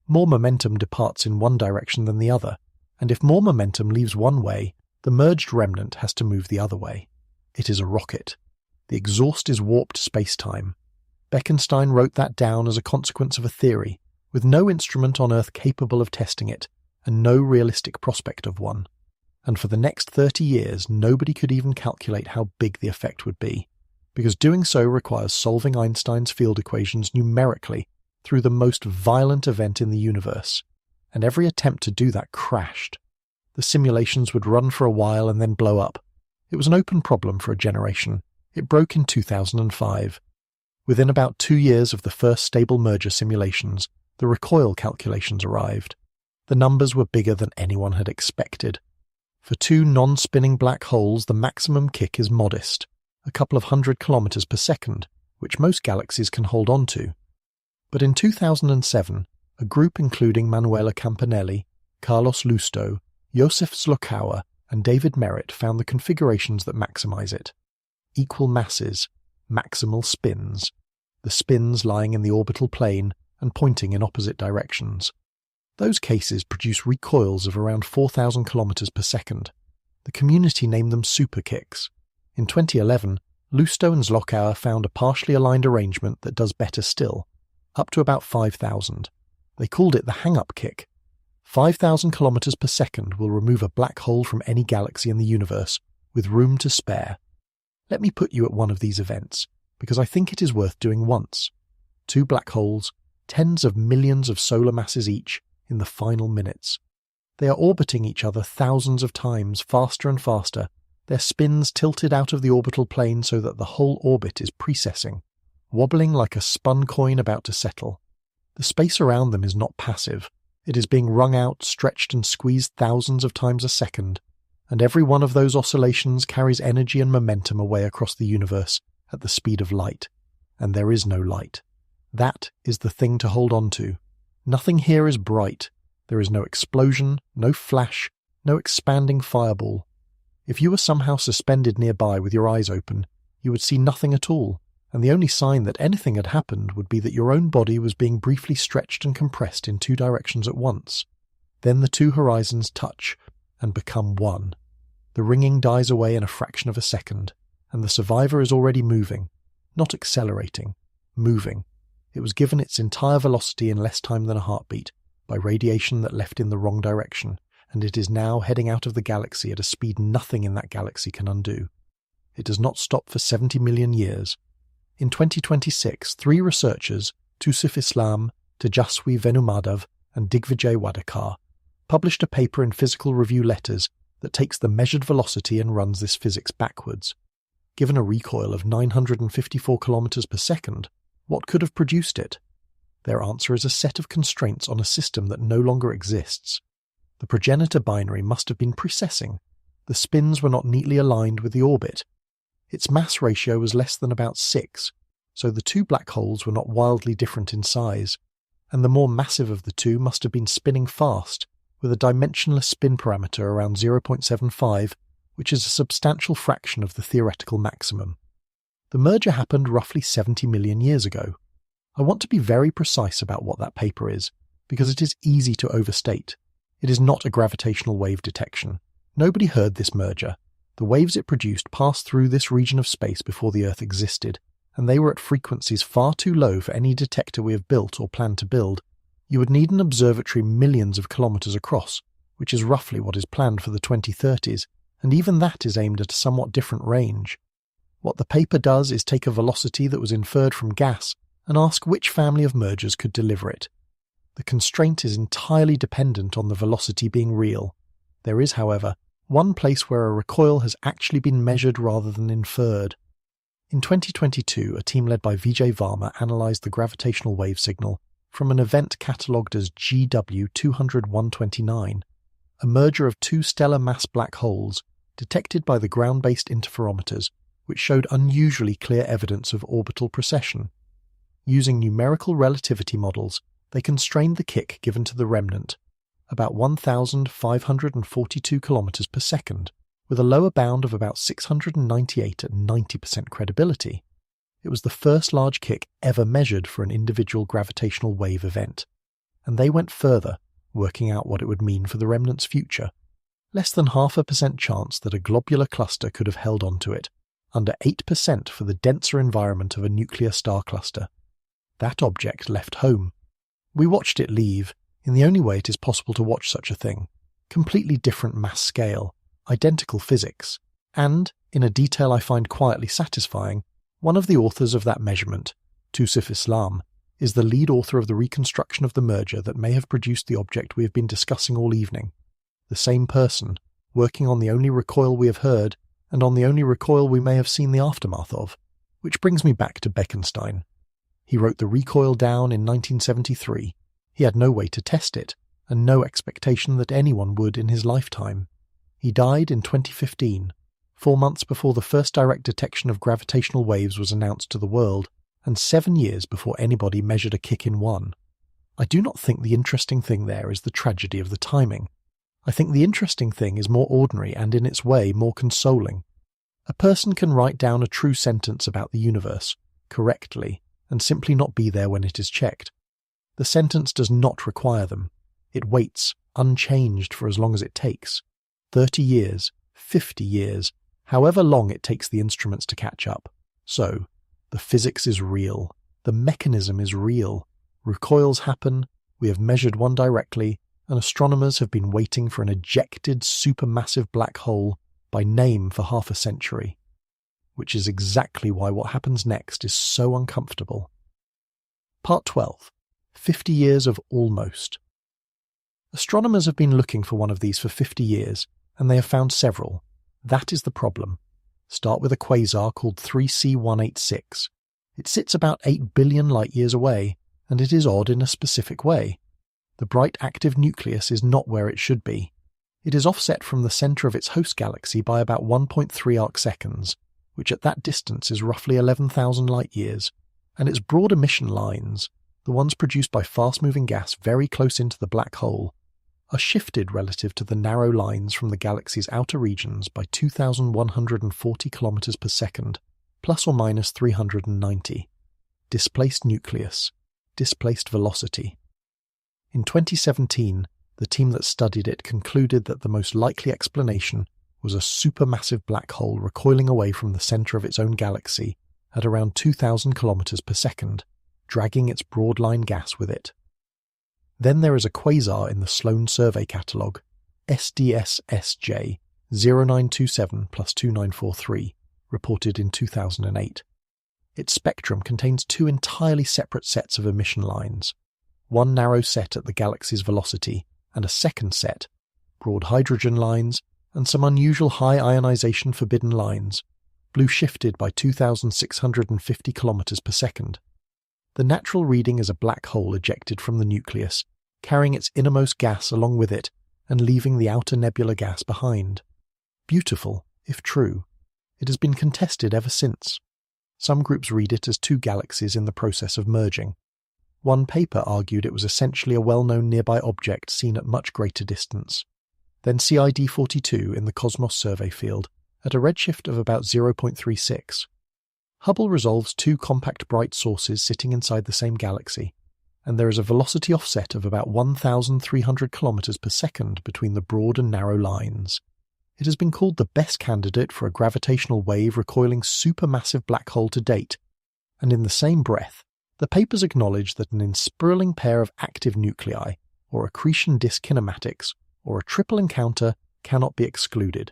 More momentum departs in one direction than the other, and if more momentum leaves one way, the merged remnant has to move the other way. It is a rocket. The exhaust is warped space-time. Bekenstein wrote that down as a consequence of a theory, with no instrument on Earth capable of testing it, and no realistic prospect of one. And for the next 30 years, nobody could even calculate how big the effect would be, because doing so requires solving Einstein's field equations numerically through the most violent event in the universe, and every attempt to do that crashed. The simulations would run for a while and then blow up. It was an open problem for a generation. It broke in 2005. Within about 2 years of the first stable merger simulations, the recoil calculations arrived. The numbers were bigger than anyone had expected. For two non-spinning black holes, the maximum kick is modest, a couple of 100 kilometers per second, which most galaxies can hold on to. But in 2007, a group including Manuela Campanelli, Carlos Lusto, Josef Zlokawa, and David Merritt found the configurations that maximize it. Equal masses, maximal spins, the spins lying in the orbital plane, and pointing in opposite directions. Those cases produce recoils of around 4,000 kilometers per second. The community named them superkicks. In 2011, Lusto and Zlockauer found a partially aligned arrangement that does better still, up to about 5,000. They called it the hang-up kick. 5,000 kilometers per second will remove a black hole from any galaxy in the universe, with room to spare. Let me put you at one of these events, because I think it is worth doing once. 2 black holes, tens of millions of solar masses each, in the final minutes. They are orbiting each other thousands of times, faster and faster, their spins tilted out of the orbital plane so that the whole orbit is precessing, wobbling like a spun coin about to settle. The space around them is not passive. It is being wrung out, stretched and squeezed thousands of times a second, and every one of those oscillations carries energy and momentum away across the universe at the speed of light. And there is no light. That is the thing to hold on to. Nothing here is bright. There is no explosion, no flash, no expanding fireball. If you were somehow suspended nearby with your eyes open, you would see nothing at all, and the only sign that anything had happened would be that your own body was being briefly stretched and compressed in 2 directions at once. Then the 2 horizons touch and become one. The ringing dies away in a fraction of a second, and the survivor is already moving, not accelerating, moving. It was given its entire velocity in less time than a heartbeat, by radiation that left in the wrong direction, and it is now heading out of the galaxy at a speed nothing in that galaxy can undo. It does not stop for 70 million years. In 2026, 3 researchers, Tusif Islam, Tejaswi Venumadhav, and Digvijay Wadekar, published a paper in Physical Review Letters that takes the measured velocity and runs this physics backwards. Given a recoil of 954 kilometers per second, what could have produced it? Their answer is a set of constraints on a system that no longer exists. The progenitor binary must have been precessing. The spins were not neatly aligned with the orbit. Its mass ratio was less than about 6, so the 2 black holes were not wildly different in size, and the more massive of the 2 must have been spinning fast, with a dimensionless spin parameter around 0.75, which is a substantial fraction of the theoretical maximum. The merger happened roughly 70 million years ago. I want to be very precise about what that paper is, because it is easy to overstate. It is not a gravitational wave detection. Nobody heard this merger. The waves it produced passed through this region of space before the Earth existed, and they were at frequencies far too low for any detector we have built or plan to build. You would need an observatory millions of kilometers across, which is roughly what is planned for the 2030s, and even that is aimed at a somewhat different range. What the paper does is take a velocity that was inferred from gas and ask which family of mergers could deliver it. The constraint is entirely dependent on the velocity being real. There is, however, one place where a recoil has actually been measured rather than inferred. In 2022, a team led by Vijay Varma analysed the gravitational wave signal from an event catalogued as GW200-129, a merger of 2 stellar mass black holes detected by the ground-based interferometers, which showed unusually clear evidence of orbital precession. Using numerical relativity models, they constrained the kick given to the remnant, about 1,542 kilometers per second, with a lower bound of about 698 at 90% credibility. It was the first large kick ever measured for an individual gravitational wave event, and they went further, working out what it would mean for the remnant's future. Less than 0.5% chance that a globular cluster could have held onto it, under 8% for the denser environment of a nuclear star cluster. That object left home. We watched it leave, in the only way it is possible to watch such a thing. Completely different mass scale, identical physics, and, in a detail I find quietly satisfying, one of the authors of that measurement, Tusif Islam, is the lead author of the reconstruction of the merger that may have produced the object we have been discussing all evening. The same person, working on the only recoil we have heard, and on the only recoil we may have seen the aftermath of, which brings me back to Bekenstein. He wrote the recoil down in 1973. He had no way to test it, and no expectation that anyone would in his lifetime. He died in 2015, 4 months before the first direct detection of gravitational waves was announced to the world, and 7 years before anybody measured a kick in one. I do not think the interesting thing there is the tragedy of the timing. I think the interesting thing is more ordinary and in its way more consoling. A person can write down a true sentence about the universe, correctly, and simply not be there when it is checked. The sentence does not require them. It waits, unchanged for as long as it takes. 30 years, 50 years, however long it takes the instruments to catch up. So, the physics is real. The mechanism is real. Recoils happen, we have measured one directly, and astronomers have been waiting for an ejected supermassive black hole by name for half a century. Which is exactly why what happens next is so uncomfortable. Part 12. 50 years of almost. Astronomers have been looking for one of these for 50 years, and they have found several. That is the problem. Start with a quasar called 3C186. It sits about 8 billion light-years away, and it is odd in a specific way. The bright active nucleus is not where it should be. It is offset from the centre of its host galaxy by about 1.3 arc-seconds, which at that distance is roughly 11,000 light-years, and its broad emission lines, the ones produced by fast-moving gas very close into the black hole, are shifted relative to the narrow lines from the galaxy's outer regions by 2,140 kilometres per second, plus or minus 390. Displaced nucleus, displaced velocity. In 2017, the team that studied it concluded that the most likely explanation was a supermassive black hole recoiling away from the centre of its own galaxy at around 2,000 kilometres per second, dragging its broad-line gas with it. Then there is a quasar in the Sloan Survey Catalogue, SDSSJ 0927 plus 2943, reported in 2008. Its spectrum contains two entirely separate sets of emission lines, one narrow set at the galaxy's velocity and a second set, broad hydrogen lines and some unusual high ionization forbidden lines, blue shifted by 2,650 kilometres per second. The natural reading is a black hole ejected from the nucleus, carrying its innermost gas along with it and leaving the outer nebular gas behind. Beautiful, if true. It has been contested ever since. Some groups read it as two galaxies in the process of merging. One paper argued it was essentially a well-known nearby object seen at much greater distance. Then CID-42 in the Cosmos survey field at a redshift of about 0.36. Hubble resolves two compact bright sources sitting inside the same galaxy, and there is a velocity offset of about 1,300 kilometres per second between the broad and narrow lines. It has been called the best candidate for a gravitational wave recoiling supermassive black hole to date, and in the same breath, the papers acknowledge that an enspiraling pair of active nuclei, or accretion disk kinematics, or a triple encounter cannot be excluded.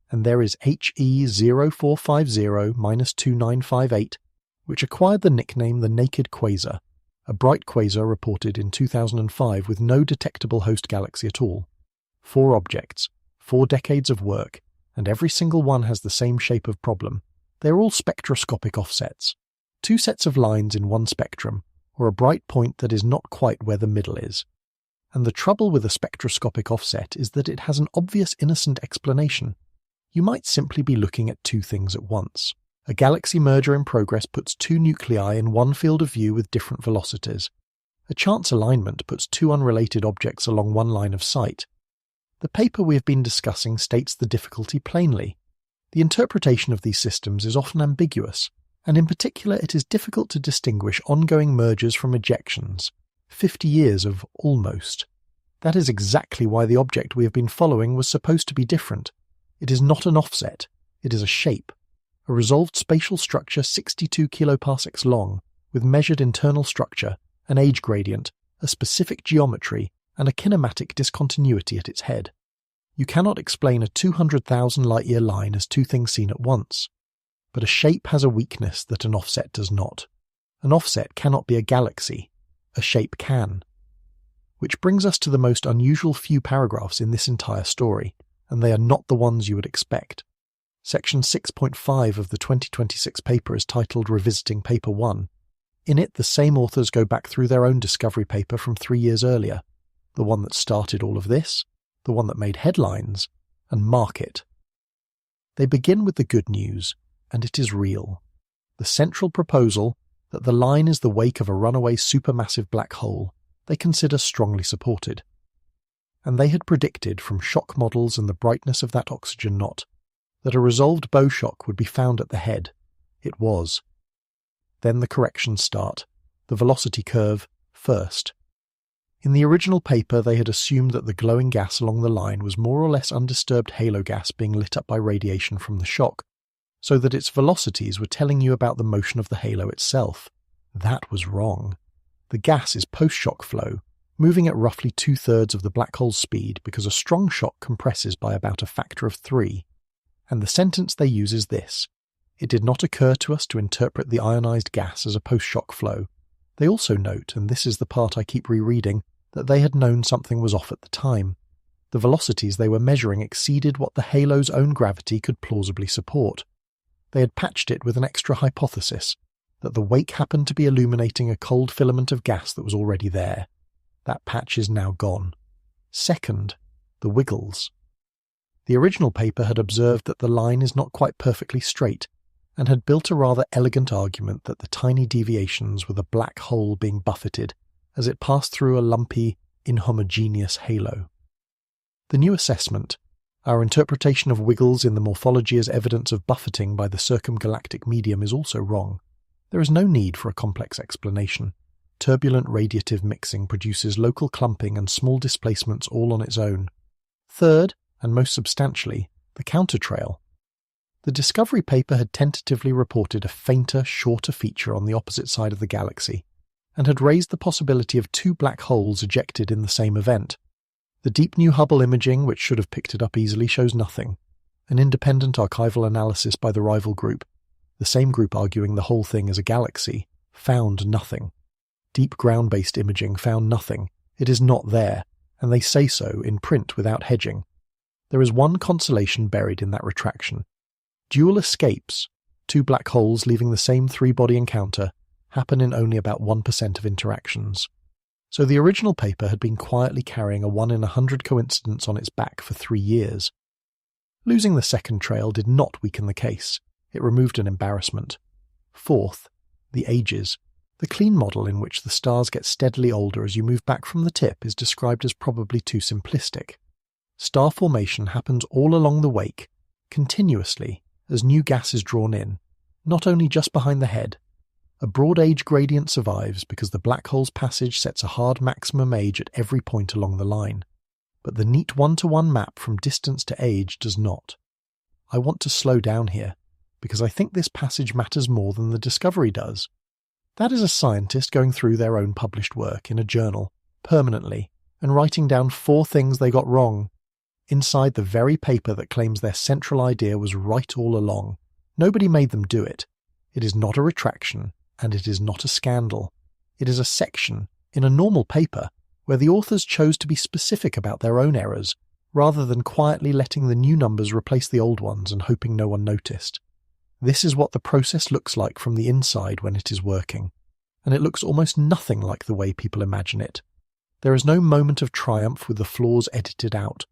And there is HE0450-2958, which acquired the nickname the Naked Quasar, a bright quasar reported in 2005 with no detectable host galaxy at all. 4 objects, 4 decades of work, and every single one has the same shape of problem. They are all spectroscopic offsets. 2 sets of lines in one spectrum, or a bright point that is not quite where the middle is. And the trouble with a spectroscopic offset is that it has an obvious innocent explanation. You might simply be looking at 2 things at once. A galaxy merger in progress puts 2 nuclei in one field of view with different velocities. A chance alignment puts 2 unrelated objects along one line of sight. The paper we have been discussing states the difficulty plainly. The interpretation of these systems is often ambiguous, and in particular it is difficult to distinguish ongoing mergers from ejections. 50 years of almost. That is exactly why the object we have been following was supposed to be different. It is not an offset, it is a shape. A resolved spatial structure 62 kiloparsecs long, with measured internal structure, an age gradient, a specific geometry, and a kinematic discontinuity at its head. You cannot explain a 200,000 light-year line as 2 things seen at once. But a shape has a weakness that an offset does not. An offset cannot be a galaxy. A shape can. Which brings us to the most unusual few paragraphs in this entire story, and they are not the ones you would expect. Section 6.5 of the 2026 paper is titled Revisiting Paper 1. In it, the same authors go back through their own discovery paper from 3 years earlier, the one that started all of this, the one that made headlines, and mark it. They begin with the good news, and it is real. The central proposal, that the line is the wake of a runaway supermassive black hole, they consider strongly supported. And they had predicted from shock models and the brightness of that oxygen knot, that a resolved bow shock would be found at the head. It was. Then the corrections start. The velocity curve, first. In the original paper, they had assumed that the glowing gas along the line was more or less undisturbed halo gas being lit up by radiation from the shock, so that its velocities were telling you about the motion of the halo itself. That was wrong. The gas is post-shock flow, moving at roughly 2/3 of the black hole's speed because a strong shock compresses by about a factor of 3. And the sentence they use is this: it did not occur to us to interpret the ionized gas as a post-shock flow. They also note, and this is the part I keep rereading, that they had known something was off at the time. The velocities they were measuring exceeded what the halo's own gravity could plausibly support. They had patched it with an extra hypothesis, that the wake happened to be illuminating a cold filament of gas that was already there. That patch is now gone. Second, the wiggles. The original paper had observed that the line is not quite perfectly straight, and had built a rather elegant argument that the tiny deviations were the black hole being buffeted as it passed through a lumpy, inhomogeneous halo. The new assessment, our interpretation of wiggles in the morphology as evidence of buffeting by the circumgalactic medium, is also wrong. There is no need for a complex explanation. Turbulent radiative mixing produces local clumping and small displacements all on its own. Third, and most substantially, the countertrail. The Discovery paper had tentatively reported a fainter, shorter feature on the opposite side of the galaxy, and had raised the possibility of 2 black holes ejected in the same event. The deep new Hubble imaging, which should have picked it up easily, shows nothing. An independent archival analysis by the rival group, the same group arguing the whole thing is a galaxy, found nothing. Deep ground-based imaging found nothing. It is not there, and they say so in print without hedging. There is one consolation buried in that retraction. Dual escapes, 2 black holes leaving the same 3-body encounter, happen in only about 1% of interactions. So the original paper had been quietly carrying a 1 in 100 coincidence on its back for 3 years. Losing the second trail did not weaken the case. It removed an embarrassment. Fourth, the ages. The clean model in which the stars get steadily older as you move back from the tip is described as probably too simplistic. Star formation happens all along the wake, continuously, as new gas is drawn in, not only just behind the head. A broad age gradient survives because the black hole's passage sets a hard maximum age at every point along the line. But the neat one-to-one map from distance to age does not. I want to slow down here, because I think this passage matters more than the Discovery does. That is a scientist going through their own published work in a journal, permanently, and writing down 4 things they got wrong, inside the very paper that claims their central idea was right all along. Nobody made them do it. It is not a retraction, and it is not a scandal. It is a section, in a normal paper, where the authors chose to be specific about their own errors, rather than quietly letting the new numbers replace the old ones and hoping no one noticed. This is what the process looks like from the inside when it is working, and it looks almost nothing like the way people imagine it. There is no moment of triumph with the flaws edited out.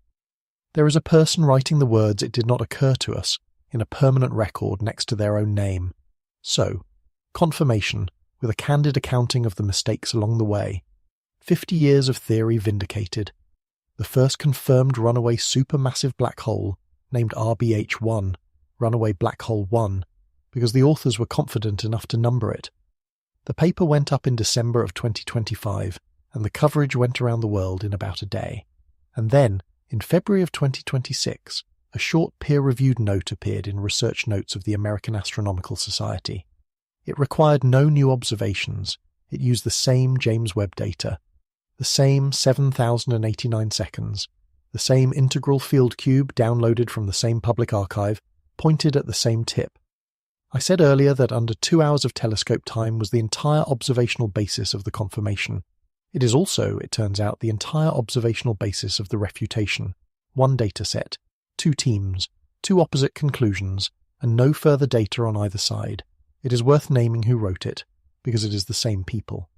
There is a person writing the words "it did not occur to us" in a permanent record next to their own name. So, confirmation, with a candid accounting of the mistakes along the way. 50 years of theory vindicated. The first confirmed runaway supermassive black hole, named RBH1, Runaway Black Hole 1, because the authors were confident enough to number it. The paper went up in December of 2025, and the coverage went around the world in about a day. And then, in February of 2026, a short peer-reviewed note appeared in Research Notes of the American Astronomical Society. It required no new observations. It used the same James Webb data, the same 7,089 seconds, the same integral field cube downloaded from the same public archive, pointed at the same tip. I said earlier that under 2 hours of telescope time was the entire observational basis of the confirmation. It is also, it turns out, the entire observational basis of the refutation. 1 data set, 2 teams, 2 opposite conclusions, and no further data on either side. It is worth naming who wrote it, because it is the same people.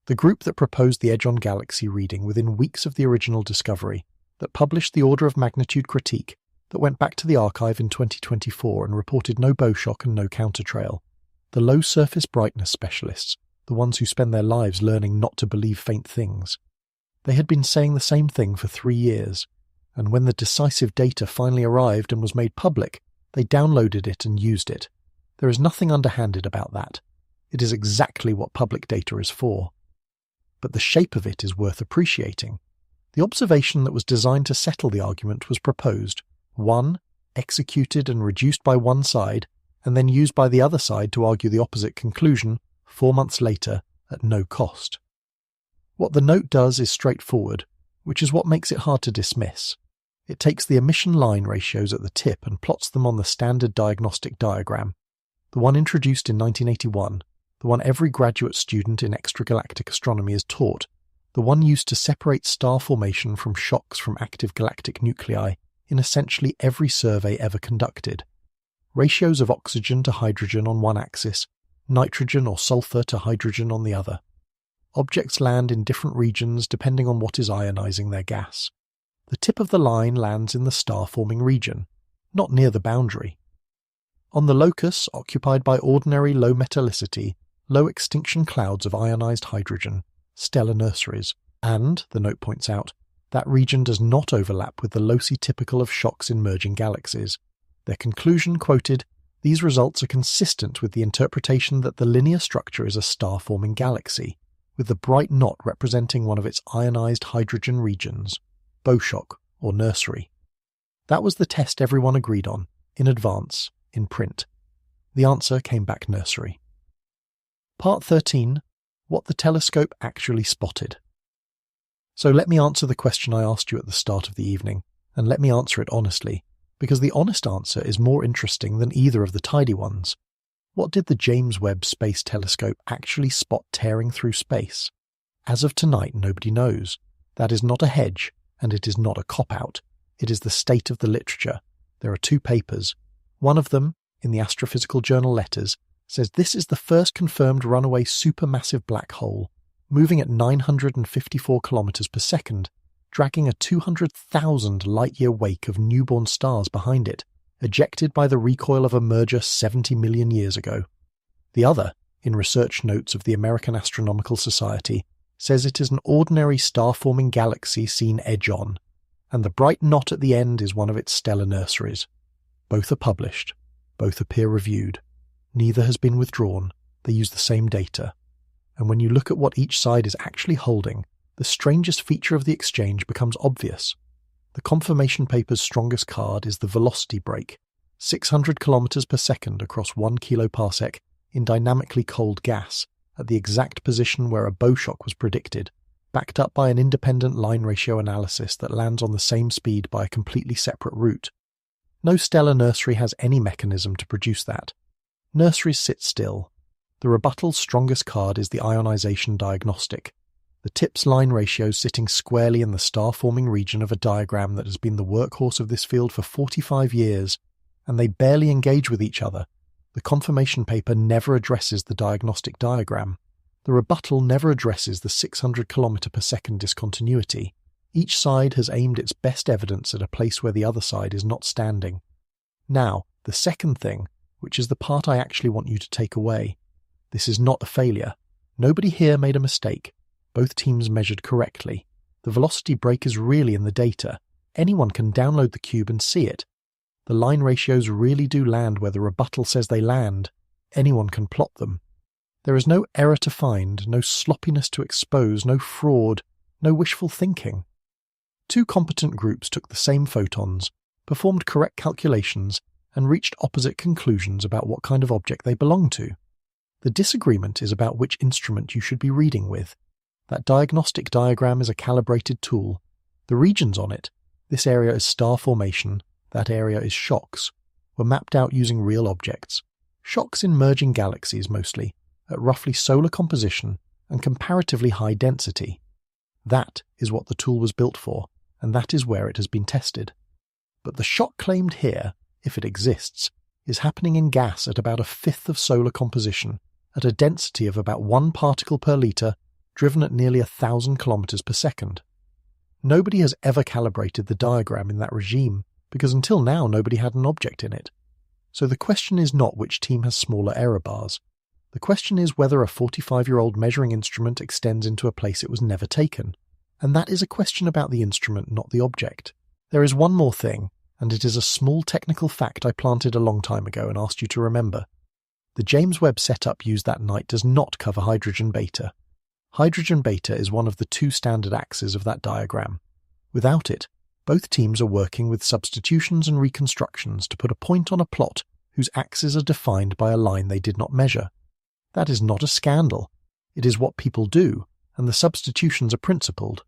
The group that proposed the Edge on Galaxy reading within weeks of the original discovery, that published the order of magnitude critique, that went back to the archive in 2024 and reported no bow shock and no countertrail. The low surface brightness specialists, the ones who spend their lives learning not to believe faint things. They had been saying the same thing for 3 years, and when the decisive data finally arrived and was made public, they downloaded it and used it. There is nothing underhanded about that. It is exactly what public data is for. but the shape of it is worth appreciating. The observation that was designed to settle the argument was proposed, one, executed and reduced by one side, and then used by the other side to argue the opposite conclusion 4 months later at no cost. What the note does is straightforward, which is what makes it hard to dismiss. It takes the emission line ratios at the tip and plots them on the standard diagnostic diagram, the one introduced in 1981, the one every graduate student in extragalactic astronomy is taught, the one used to separate star formation from shocks from active galactic nuclei in essentially every survey ever conducted. Ratios of oxygen to hydrogen on one axis, nitrogen or sulfur to hydrogen on the other. Objects land in different regions depending on what is ionizing their gas. The tip of the line lands in the star-forming region, not near the boundary. On the locus occupied by ordinary low metallicity, low extinction clouds of ionized hydrogen, stellar nurseries, and, the note points out, that region does not overlap with the loci typical of shocks in merging galaxies. Their conclusion, quoted, "These results are consistent with the interpretation that the linear structure is a star-forming galaxy, with the bright knot representing one of its ionized hydrogen regions, bow shock or nursery." That was the test everyone agreed on, in advance, in print. The answer came back nursery. Part 13. What the telescope actually spotted. So let me answer the question I asked you at the start of the evening, and let me answer it honestly, because the honest answer is more interesting than either of the tidy ones. What did the James Webb Space Telescope actually spot tearing through space? As of tonight, nobody knows. That is not a hedge, and it is not a cop-out. It is the state of the literature. There are 2 papers. One of them, in the Astrophysical Journal Letters, says this is the first confirmed runaway supermassive black hole, moving at 954 kilometers per second, dragging a 200,000 light-year wake of newborn stars behind it, ejected by the recoil of a merger 70 million years ago. The other, in research notes of the American Astronomical Society, says it is an ordinary star-forming galaxy seen edge-on, and the bright knot at the end is one of its stellar nurseries. Both are published. Both are peer-reviewed. Neither has been withdrawn. They use the same data. And when you look at what each side is actually holding, the strangest feature of the exchange becomes obvious. The confirmation paper's strongest card is the velocity break, 600 kilometers per second across 1 kiloparsec in dynamically cold gas, at the exact position where a bow shock was predicted, backed up by an independent line ratio analysis that lands on the same speed by a completely separate route. No stellar nursery has any mechanism to produce that. Nurseries sit still. The rebuttal's strongest card is the ionization diagnostic, the tip's line ratios sitting squarely in the star-forming region of a diagram that has been the workhorse of this field for 45 years, and they barely engage with each other. The confirmation paper never addresses the diagnostic diagram. The rebuttal never addresses the 600 km per second discontinuity. Each side has aimed its best evidence at a place where the other side is not standing. Now, the second thing, which is the part I actually want you to take away. This is not a failure. Nobody here made a mistake. Both teams measured correctly. The velocity break is really in the data. Anyone can download the cube and see it. The line ratios really do land where the rebuttal says they land. Anyone can plot them. There is no error to find, no sloppiness to expose, no fraud, no wishful thinking. 2 competent groups took the same photons, performed correct calculations, and reached opposite conclusions about what kind of object they belong to. The disagreement is about which instrument you should be reading with. That diagnostic diagram is a calibrated tool. The regions on it, this area is star formation, that area is shocks, were mapped out using real objects. Shocks in merging galaxies mostly, at roughly solar composition and comparatively high density. That is what the tool was built for, and that is where it has been tested. But the shock claimed here, if it exists, is happening in gas at about 1/5 of solar composition, at a density of about 1 particle per litre, driven at nearly 1,000 kilometers per second. Nobody has ever calibrated the diagram in that regime, because until now nobody had an object in it. So the question is not which team has smaller error bars. The question is whether a 45-year-old measuring instrument extends into a place it was never taken. And that is a question about the instrument, not the object. There is one more thing, and it is a small technical fact I planted a long time ago and asked you to remember. The James Webb setup used that night does not cover hydrogen beta. Hydrogen beta is one of the two standard axes of that diagram. Without it, both teams are working with substitutions and reconstructions to put a point on a plot whose axes are defined by a line they did not measure. That is not a scandal. It is what people do, and the substitutions are principled.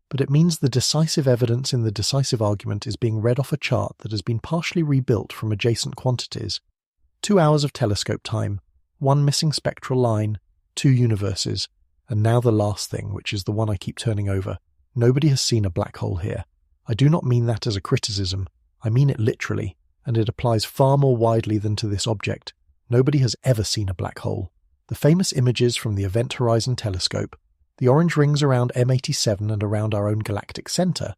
But it means the decisive evidence in the decisive argument is being read off a chart that has been partially rebuilt from adjacent quantities. 2 hours of telescope time, one missing spectral line, 2 universes, and now the last thing, which is the one I keep turning over. Nobody has seen a black hole here. I do not mean that as a criticism. I mean it literally, and it applies far more widely than to this object. Nobody has ever seen a black hole. The famous images from the Event Horizon Telescope, the orange rings around M87 and around our own galactic centre,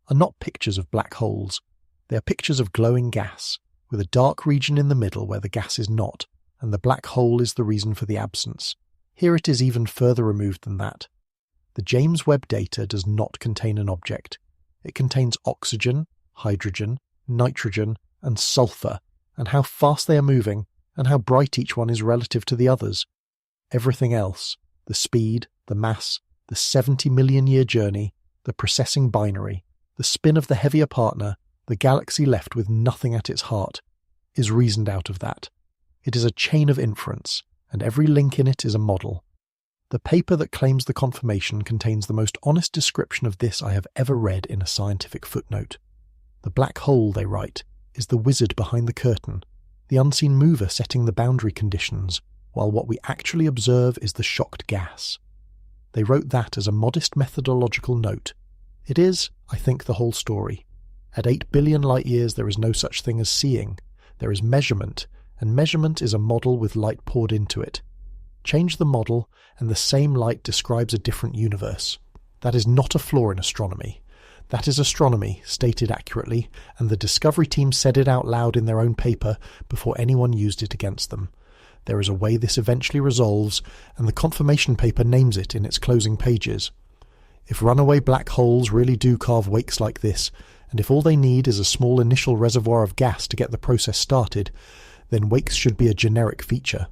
are not pictures of black holes. They are pictures of glowing gas, with a dark region in the middle where the gas is not, and the black hole is the reason for the absence. Here it is even further removed than that. The James Webb data does not contain an object. It contains oxygen, hydrogen, nitrogen, and sulfur, and how fast they are moving, and how bright each one is relative to the others. Everything else, the speed, the mass, the 70 million year journey, the processing binary, the spin of the heavier partner, the galaxy left with nothing at its heart, is reasoned out of that. It is a chain of inference, and every link in it is a model. The paper that claims the confirmation contains the most honest description of this I have ever read in a scientific footnote. The black hole, they write, is the wizard behind the curtain, the unseen mover setting the boundary conditions, while what we actually observe is the shocked gas. They wrote that as a modest methodological note. It is, I think, the whole story. At 8 billion light-years there is no such thing as seeing. There is measurement, and measurement is a model with light poured into it. Change the model, and the same light describes a different universe. That is not a flaw in astronomy. That is astronomy, stated accurately, and the Discovery team said it out loud in their own paper before anyone used it against them. There is a way this eventually resolves, and the confirmation paper names it in its closing pages. If runaway black holes really do carve wakes like this, and if all they need is a small initial reservoir of gas to get the process started, then wakes should be a generic feature,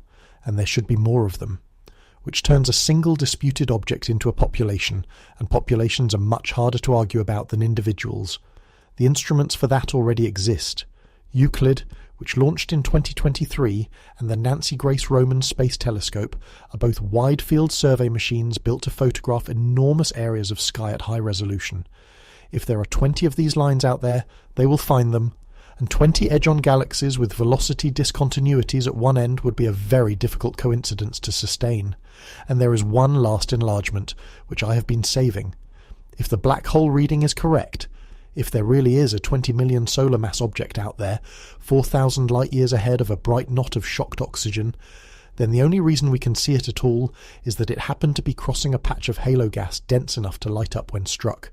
and there should be more of them, which turns a single disputed object into a population, and populations are much harder to argue about than individuals. The instruments for that already exist. Euclid, which launched in 2023, and the Nancy Grace Roman Space Telescope are both wide-field survey machines built to photograph enormous areas of sky at high resolution. If there are 20 of these lines out there, they will find them, and 20 edge-on galaxies with velocity discontinuities at one end would be a very difficult coincidence to sustain. And there is one last enlargement, which I have been saving. If the black hole reading is correct, if there really is a 20 million solar mass object out there, 4,000 light-years ahead of a bright knot of shocked oxygen, then the only reason we can see it at all is that it happened to be crossing a patch of halo gas dense enough to light up when struck.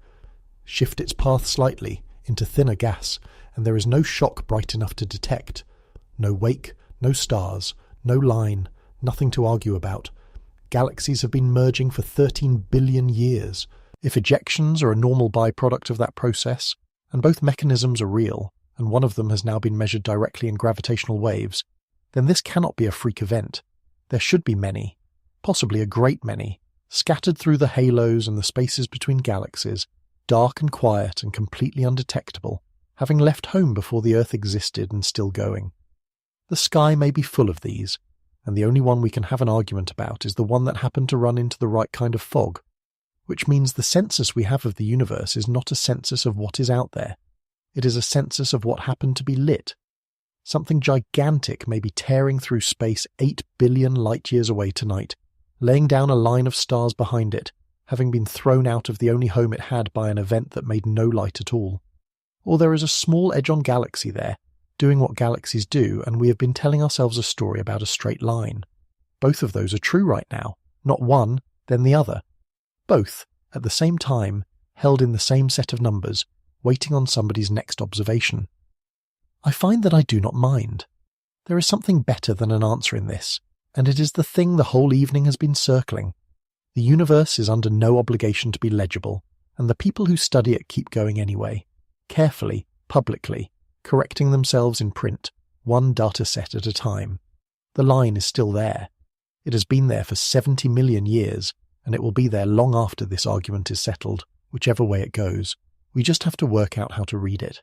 Shift its path slightly into thinner gas, and there is no shock bright enough to detect. No wake, no stars, no line, nothing to argue about. Galaxies have been merging for 13 billion years. If ejections are a normal byproduct of that process, and both mechanisms are real, and one of them has now been measured directly in gravitational waves, then this cannot be a freak event. There should be many, possibly a great many, scattered through the halos and the spaces between galaxies, dark and quiet and completely undetectable, having left home before the Earth existed and still going. The sky may be full of these, and the only one we can have an argument about is the one that happened to run into the right kind of fog, which means the census we have of the universe is not a census of what is out there. It is a census of what happened to be lit. Something gigantic may be tearing through space 8 billion light-years away tonight, laying down a line of stars behind it, having been thrown out of the only home it had by an event that made no light at all. Or there is a small edge-on galaxy there, doing what galaxies do, and we have been telling ourselves a story about a straight line. Both of those are true right now, not one, then the other. Both, at the same time, held in the same set of numbers, waiting on somebody's next observation. I find that I do not mind. There is something better than an answer in this, and it is the thing the whole evening has been circling. The universe is under no obligation to be legible, and the people who study it keep going anyway, carefully, publicly, correcting themselves in print, one data set at a time. The line is still there. It has been there for 70 million years, and it will be there long after this argument is settled, whichever way it goes. We just have to work out how to read it.